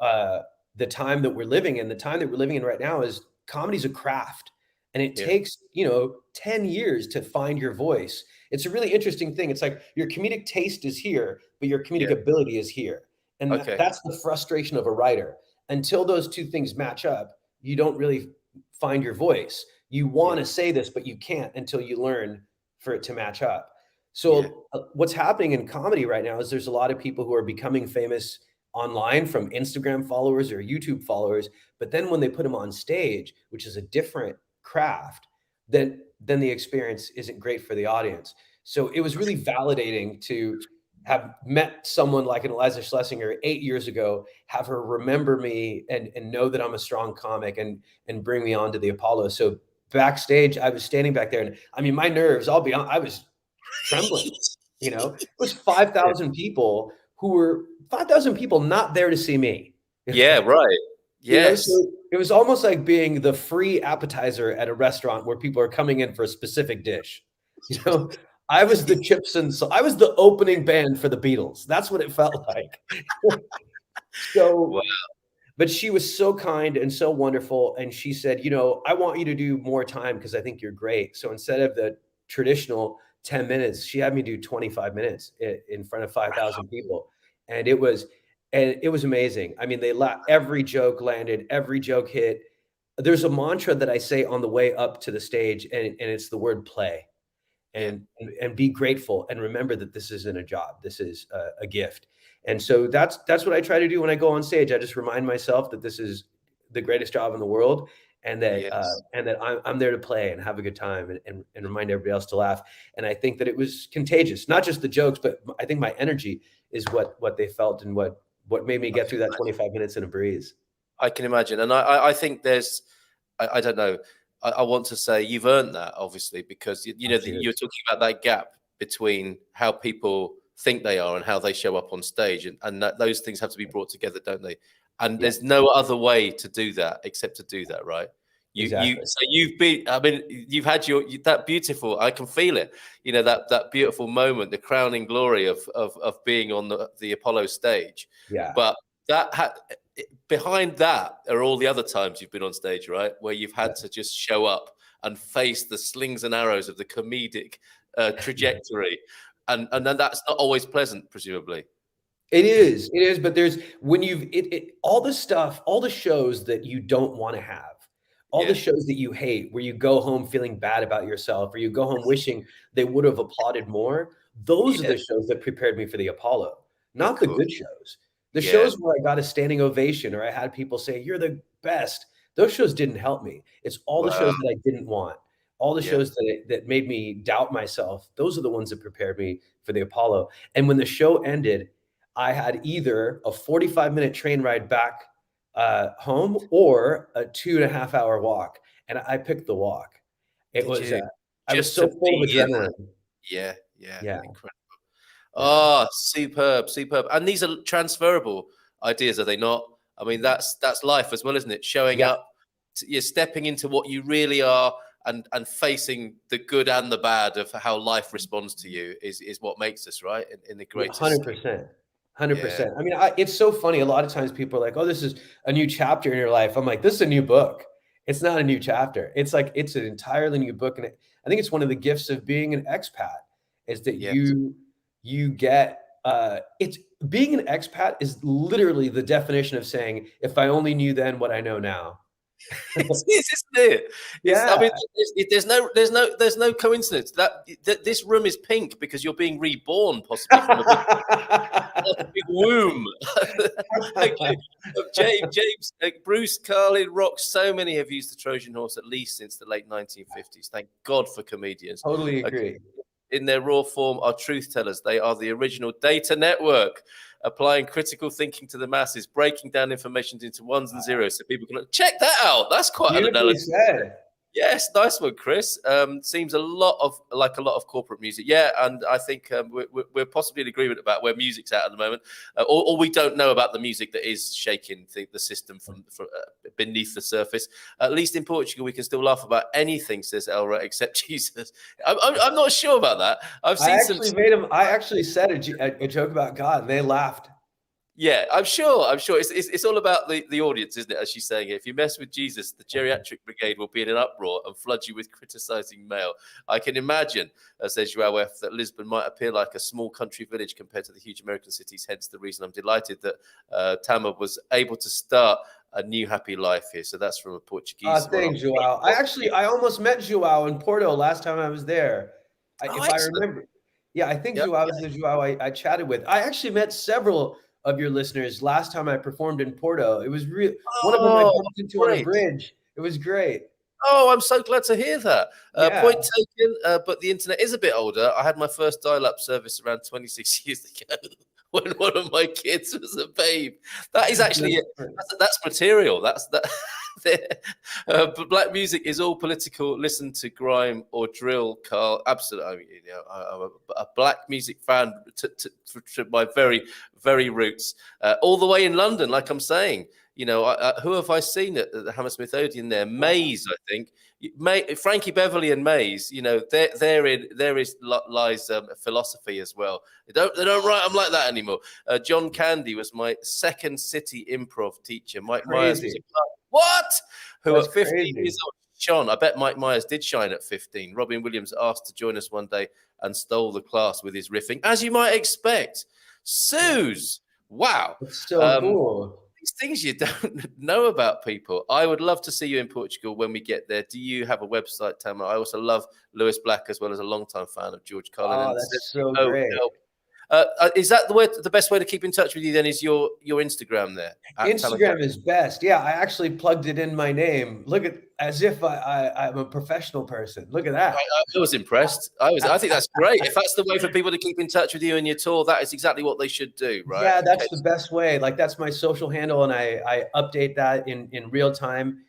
the time that we're living in. The time that we're living in right now is comedy's a craft, and it Yeah, takes, you know, 10 years to find your voice. It's a really interesting thing. It's like your comedic taste is here, but your comedic yeah, ability is here. And okay, that's the frustration of a writer. Until those two things match up, you don't really find your voice. You want yeah, to say this, but you can't until you learn for it to match up. yeah, So what's happening in comedy right now is there's a lot of people who are becoming famous online from Instagram followers or YouTube followers, but then when they put them on stage, which is a different craft, then the experience isn't great for the audience. So it was really validating to have met someone like an Eliza Schlesinger 8 years ago, have her remember me and know that I'm a strong comic and bring me on to the Apollo. So backstage, I was standing back there, and I mean, my nerves, I'll be honest, I was trembling. You know, it was yeah, 5,000 people who were 5,000 people not there to see me. yeah, right, You know, yes. so it was almost like being the free appetizer at a restaurant where people are coming in for a specific dish. You know, I was the chips and so I was the opening band for the Beatles. That's what it felt like. Wow, So but she was so kind and so wonderful, and she said, "You know, I want you to do more time because I think you're great." So instead of the traditional 10 minutes, she had me do 25 minutes in front of 5,000 people, and it was amazing. I mean, every joke landed, every joke hit. There's a mantra that I say on the way up to the stage, and it's the word play yeah, and be grateful and remember that this isn't a job. This is a gift. And so that's what I try to do when I go on stage. I just remind myself that this is the greatest job in the world, yes. and that I'm there to play and have a good time and remind everybody else to laugh. And I think that it was contagious, not just the jokes, but I think my energy is what they felt and what made me I get can through that imagine. 25 minutes in a breeze. I can imagine, and I think there's, I don't know. I want to say you've earned that, obviously, because you Oh, know you're cheers. talking about that gap between how people think they are and how they show up on stage, and that those things have to be brought together, don't they? And Yeah, there's no other way to do that except to do that, right? exactly. So you've been. I mean, you've had that beautiful. I can feel it. You know that beautiful moment, the crowning glory of being on the Apollo stage, Yeah. but that had behind that are all the other times you've been on stage, right? Where you've had to just show up and face the slings and arrows of the comedic trajectory. And then that's not always pleasant, presumably. It is, but there's when you've all the stuff, all the shows that you don't want to have, all the Yeah, shows that you hate, where you go home feeling bad about yourself, or you go home wishing they would have applauded more, those are yeah, the shows that prepared me for the Apollo, of not the good course. shows. The Yeah, shows where I got a standing ovation or I had people say, "You're the best," those shows didn't help me. It's all the wow. shows that I didn't want, all the Yeah, shows that made me doubt myself. Those are the ones that prepared me for the Apollo. And when the show ended, I had either a 45-minute train ride back home or a 2.5 hour walk. And I picked the walk. It did was, you I was just so to full of be in that? adrenaline. Yeah, yeah, Yeah. incredible. Yeah. Oh, superb, superb. And these are transferable ideas, are they not? I mean, that's life as well, isn't it? Showing Yeah. up, you're stepping into what you really are, and facing the good and the bad of how life responds to you is what makes us right in the Yeah, greatest scheme. 100%. Yeah, 100%. I mean, it's so funny. A lot of times people are like, "Oh, this is a new chapter in your life." I'm like, "This is a new book." It's not a new chapter. It's like it's an entirely new book, and I think it's one of the gifts of being an expat is that yes. you get it's being an expat is literally the definition of saying, "If I only knew then what I know now." It is, isn't it? It's. I Yeah. mean, there's no coincidence that this room is pink because you're being reborn, possibly from a big womb. Okay. James, Bruce, Carlin, Rock, so many have used the Trojan horse at least since the late 1950s. Thank God for comedians. Totally Okay. agree. In their raw form are truth tellers. They are the original data network, applying critical thinking to the masses, breaking down information into ones and zeros so people can check that out. That's quite an Beautifully analogy. said. Yes, nice one, Chris. Seems a lot of corporate music. Yeah, and I think we're possibly in agreement about where music's at the moment, or we don't know about the music that is shaking the system from beneath the surface. At least in Portugal, we can still laugh about anything, says Elra, except Jesus. I'm not sure about that. I actually said a joke about God, and they laughed. Yeah, I'm sure. It's all about the audience, isn't it? As she's saying, if you mess with Jesus, the geriatric brigade will be in an uproar and flood you with criticizing mail. I can imagine, says Joao F., that Lisbon might appear like a small country village compared to the huge American cities. Hence the reason I'm delighted that Tamer was able to start a new happy life here. So that's from a Portuguese. Thanks, Joao. I almost met Joao in Porto last time I was there. If I remember. Yeah, I think Joao is the Joao I chatted with. I actually met several of your listeners last time I performed in Porto. It was real. One of them I bumped into on a bridge. It was great. Oh, I'm so glad to hear that. Yeah. Point taken, but the internet is a bit older. I had my first dial-up service around 26 years ago when one of my kids was a babe. That is actually that's material. That's that. But black music is all political. Listen to grime or drill, Carl. Absolutely. I mean, I'm a black music fan to my very, very roots. All the way in London, like I'm saying. Who have I seen at the Hammersmith Odeon there? Maze, I think. Frankie Beverly and Maze. There lies philosophy as well. They don't write them like that anymore. John Candy was my second city improv teacher. Mike Myers was what? Who at 15 years old shone. I bet Mike Myers did shine at 15. Robin Williams asked to join us one day and stole the class with his riffing, as you might expect. Suze, wow, it's so cool. These things you don't know about people. I would love to see you in Portugal when we get there. Do you have a website, Tamer? I also love Lewis Black as well as a longtime fan of George Carlin. Oh, that's so great. Is that the best way to keep in touch with you then is your Instagram there? Instagram is best. Yeah, I actually plugged it in my name. Look at as if I'm a professional person. Look at that. I was impressed. I think that's great. If that's the way for people to keep in touch with you and your tour, that is exactly what they should do, right? Yeah, that's the best way. Like that's my social handle, and I update that in real time.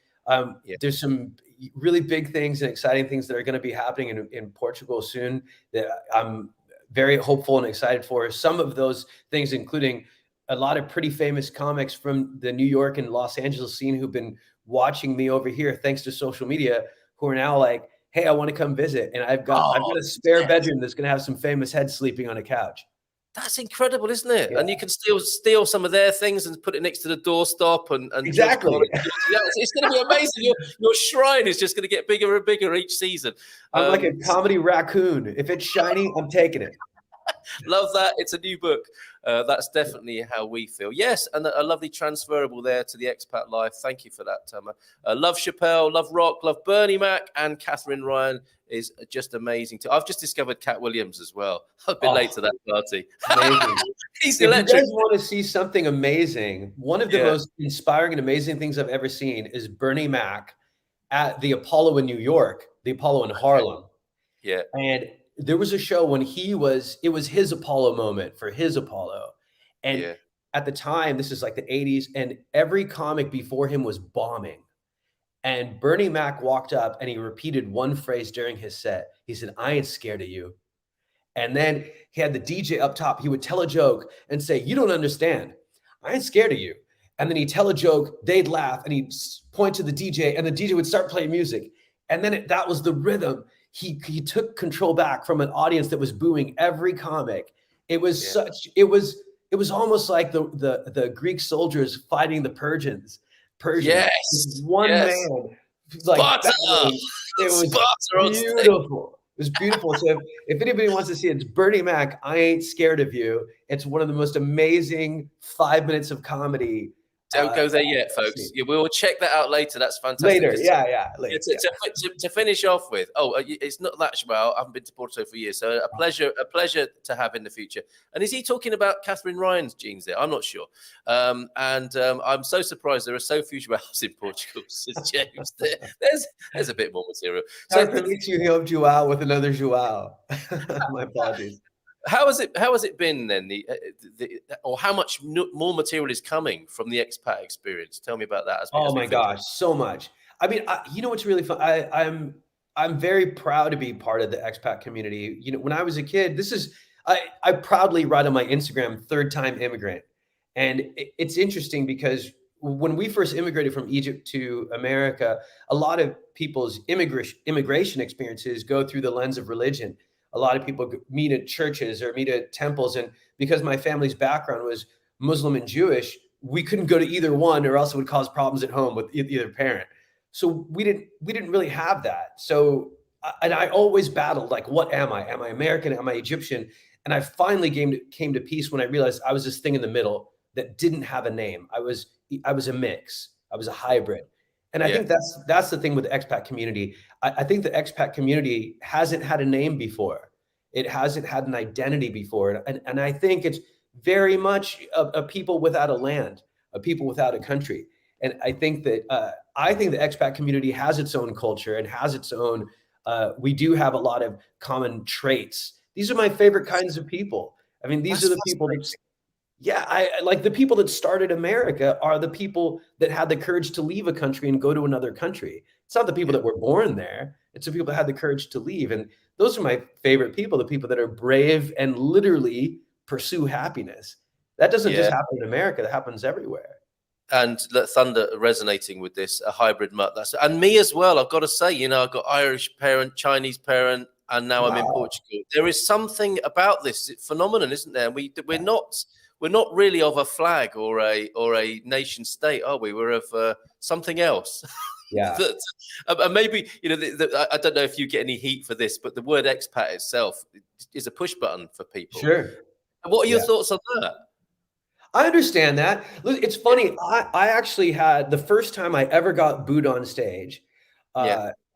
There's some really big things and exciting things that are going to be happening in Portugal soon that I'm very hopeful and excited for. Some of those things, including a lot of pretty famous comics from the New York and Los Angeles scene who've been watching me over here, thanks to social media, who are now like, hey, I want to come visit. And I've got a spare bedroom that's going to have some famous heads sleeping on a couch. That's incredible, isn't it? Yeah. And you can steal some of their things and put it next to the doorstop. And exactly. It's going to be amazing. Your shrine is just going to get bigger and bigger each season. I'm like a comedy raccoon. If it's shiny, I'm taking it. Love that. It's a new book. That's definitely how we feel. Yes, and a lovely transferable there to the Expat Life. Thank you for that, Tamer. Love Chappelle, love Rock, love Bernie Mac, and Catherine Ryan is just amazing too. I've just discovered Cat Williams as well. I've been late to that party. Amazing. He's electric. If you guys want to see something amazing, one of the most inspiring and amazing things I've ever seen is Bernie Mac at the Apollo in New York, the Apollo in Harlem. Yeah. And there was a show when it was his Apollo moment for his Apollo. And at the time, this is like the 80s, and every comic before him was bombing. And Bernie Mac walked up and he repeated one phrase during his set. He said, "I ain't scared of you." And then he had the DJ up top. He would tell a joke and say, "You don't understand. I ain't scared of you." And then he'd tell a joke, they'd laugh, and he'd point to the DJ, and the DJ would start playing music. And then that was the rhythm. He took control back from an audience that was booing every comic. It was it was almost like the Greek soldiers fighting the Persians. One man, like it was beautiful. It was beautiful. So if anybody wants to see it, it's Bernie Mac, I Ain't Scared of You. It's one of the most amazing 5 minutes of comedy. Don't go there yet, folks. We will check that out later. That's fantastic. Later, later. To finish off with, it's not that well. I haven't been to Porto for years, so a pleasure to have in the future. And is he talking about Catherine Ryan's genes there? I'm not sure. I'm so surprised there are so few Joaos in Portugal, says James. There's a bit more material. So to meet you, help Joao with another Joao. My apologies. How has it been then? Or how much more material is coming from the expat experience? Tell me about that. Oh my gosh, so much. I mean, you know what's really fun? I'm very proud to be part of the expat community. You know, when I was a kid, I proudly write on my Instagram, third time immigrant. And it's interesting because when we first immigrated from Egypt to America, a lot of people's immigration experiences go through the lens of religion. A lot of people meet at churches or meet at temples. And because my family's background was Muslim and Jewish, we couldn't go to either one, or else it would cause problems at home with either parent. So we didn't really have that. So and I always battled, like, what am I? Am I American? Am I Egyptian? And I finally came to peace when I realized I was this thing in the middle that didn't have a name. I was a mix. I was a hybrid. And I think that's the thing with the expat community. I think the expat community hasn't had a name before. It hasn't had an identity before. And I think it's very much a people without a land, a people without a country. And I think that the expat community has its own culture and has its own. We do have a lot of common traits. These are my favorite kinds of people. I mean, these are the people that, yeah, I like the people that started America are the people that had the courage to leave a country and go to another country. It's not the people that were born there. It's the people that had the courage to leave. And those are my favorite people, the people that are brave and literally pursue happiness. That doesn't just happen in America. That happens everywhere. And Thunder resonating with this, a hybrid mutt. And me as well. I've got to say, you know, I've got Irish parent, Chinese parent, and now I'm in Portugal. There is something about this phenomenon, isn't there? We're not really of a flag or a nation state, are we? We're of something else. Yeah. And maybe, you know, I don't know if you get any heat for this, but the word expat itself is a push button for people. Sure. What are your thoughts on that? I understand that. Look, it's funny. I actually had the first time I ever got booed on stage.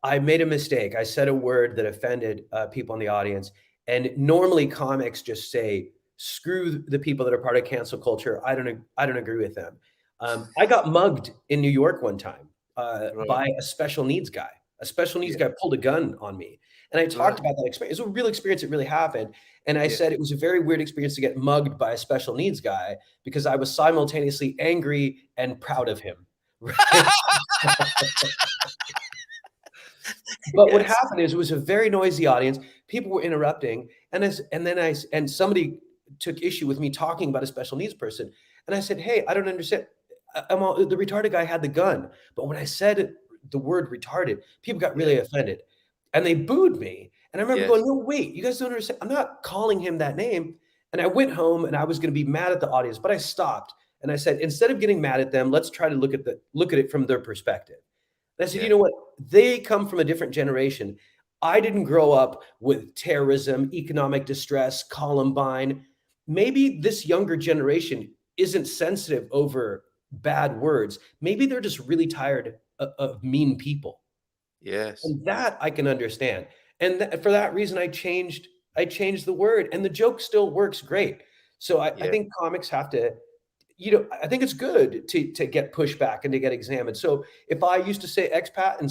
I made a mistake. I said a word that offended people in the audience. And normally comics just say, screw the people that are part of cancel culture. I don't agree with them. I got mugged in New York one time by a special needs guy. A special needs guy pulled a gun on me. And I talked about that experience. It was a real experience. It really happened. And I said it was a very weird experience to get mugged by a special needs guy because I was simultaneously angry and proud of him. Right? But what happened is it was a very noisy audience. People were interrupting. And somebody took issue with me talking about a special needs person. And I said, hey, I don't understand. The retarded guy had the gun. But when I said the word retarded, people got really offended. And they booed me. And I remember going, no, wait, you guys don't understand. I'm not calling him that name. And I went home and I was going to be mad at the audience, but I stopped. And I said, instead of getting mad at them, let's try to look at it from their perspective. And I said, you know what? They come from a different generation. I didn't grow up with terrorism, economic distress, Columbine. Maybe this younger generation isn't sensitive over bad words. Maybe they're just really tired of mean people. Yes. And that I can understand. And for that reason, I changed the word, and the joke still works great. So I think comics have to, you know, I think it's good to get pushback and to get examined. So if I used to say expat and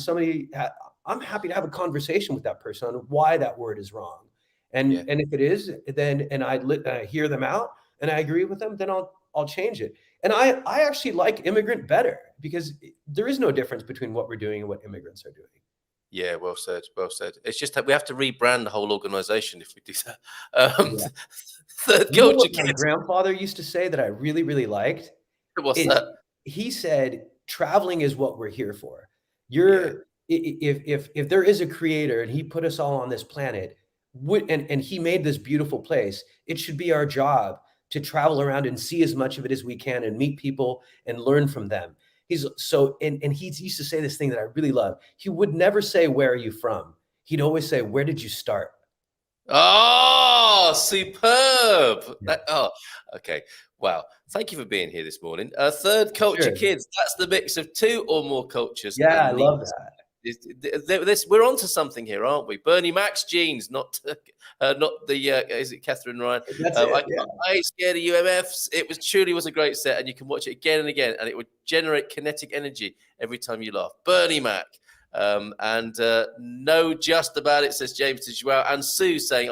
I'm happy to have a conversation with that person on why that word is wrong. And if it is, then I hear them out and I agree with them, then I'll change it. And I actually like immigrant better because there is no difference between what we're doing and what immigrants are doing. Yeah, well said. Well said. It's just that we have to rebrand the whole organization if we do that. Third culture kids. My grandfather used to say that I really, really liked. What's that? He said, traveling is what we're here for. If there is a creator and he put us all on this planet, and he made this beautiful place, it should be our job to travel around and see as much of it as we can and meet people and learn from them. He used to say this thing that I really love. He would never say, where are you from? He'd always say, where did you start? Oh, superb. Okay. Wow. Thank you for being here this morning. Third culture kids. That's the mix of two or more cultures. Yeah, I love that. We're onto something here, aren't we? Bernie Mac's genes, not the is it Catherine Ryan? I ain't scared of UMFs. It truly was a great set, and you can watch it again and again, and it would generate kinetic energy every time you laugh. Bernie Mac. And no just about it, says James to Joao. And Sue saying,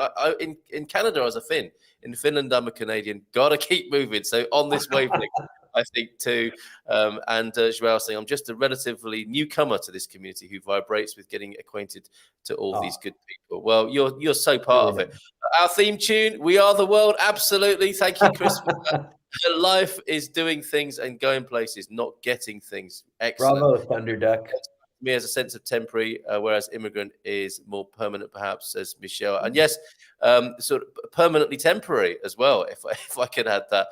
in Canada I was a Finn. In Finland I'm a Canadian. Gotta keep moving. So on this wavelength, I think, too. And Joao saying, I'm just a relatively newcomer to this community who vibrates with getting acquainted to all these good people. Well, you're so part of it. Our theme tune, We Are the World. Absolutely. Thank you, Chris, for that. Life is doing things and going places, not getting things. Excellent. Bravo, Thunder Duck. Me as a sense of temporary, whereas immigrant is more permanent, perhaps, as Michelle. And yes, sort of permanently temporary as well, if I could add that.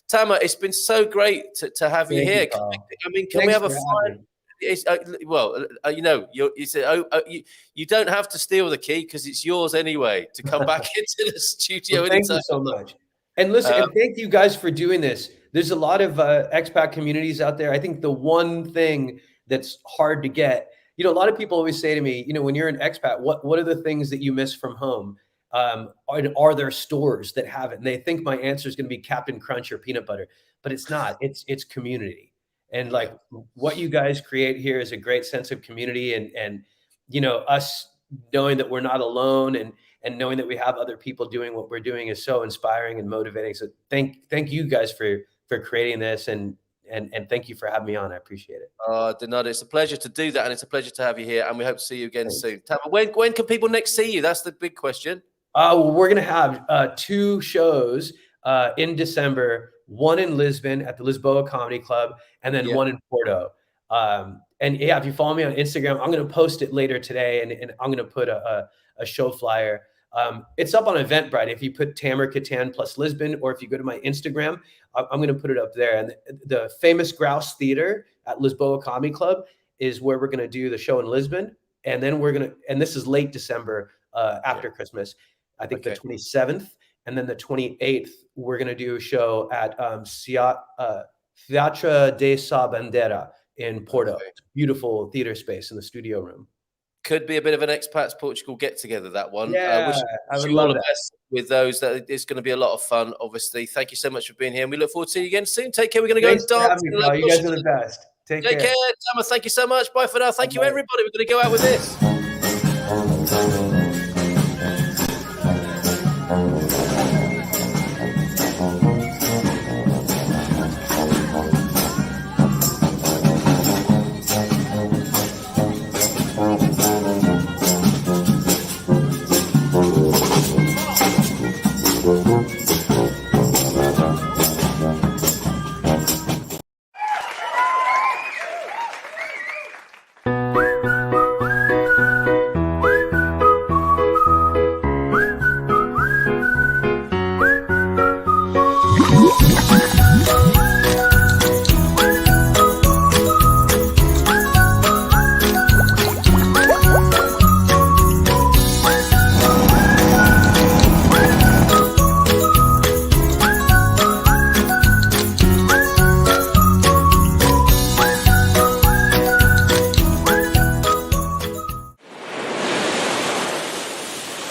Tamar, it's been so great to have you here. Can we have a fun? You don't have to steal the key because it's yours anyway to come back into the studio. Well, thank you so much. And listen, and thank you guys for doing this. There's a lot of expat communities out there. I think the one thing that's hard to get, a lot of people always say to me, when you're an expat, what are the things that you miss from home? Are there stores that have it? And they think my answer is going to be Captain Crunch or peanut butter, but it's not. It's community. And like what you guys create here is a great sense of community, and us knowing that we're not alone and knowing that we have other people doing what we're doing is so inspiring and motivating. So thank you guys for creating this, and thank you for having me on. I appreciate it. Denada, it's a pleasure to do that, and it's a pleasure to have you here, and we hope to see you again soon. Tamar, when can people next see you? That's the big question. Well, we're going to have 2 shows in December, one in Lisbon at the Lisboa Comedy Club, and then one in Porto. And if you follow me on Instagram, I'm going to post it later today, and I'm going to put a show flyer. It's up on Eventbrite. If you put Tamer Kattan plus Lisbon, or if you go to my Instagram, I'm going to put it up there. And the Famous Grouse Theater at Lisboa Comedy Club is where we're going to do the show in Lisbon. And then and this is late December after Christmas, I think the 27th. And then the 28th, we're going to do a show at Teatro de Sa Bandeira in Porto. It's a beautiful theater space in the studio room. Could be a bit of an Expats Portugal get-together, that one. Yeah, I wish you all the best with those. It's going to be a lot of fun, obviously. Thank you so much for being here, and we look forward to seeing you again soon. Take care. We're going to go and dance. You guys are the best. Take care. Tamar, thank you so much. Bye for now. Thank you, everybody. We're going to go out with this.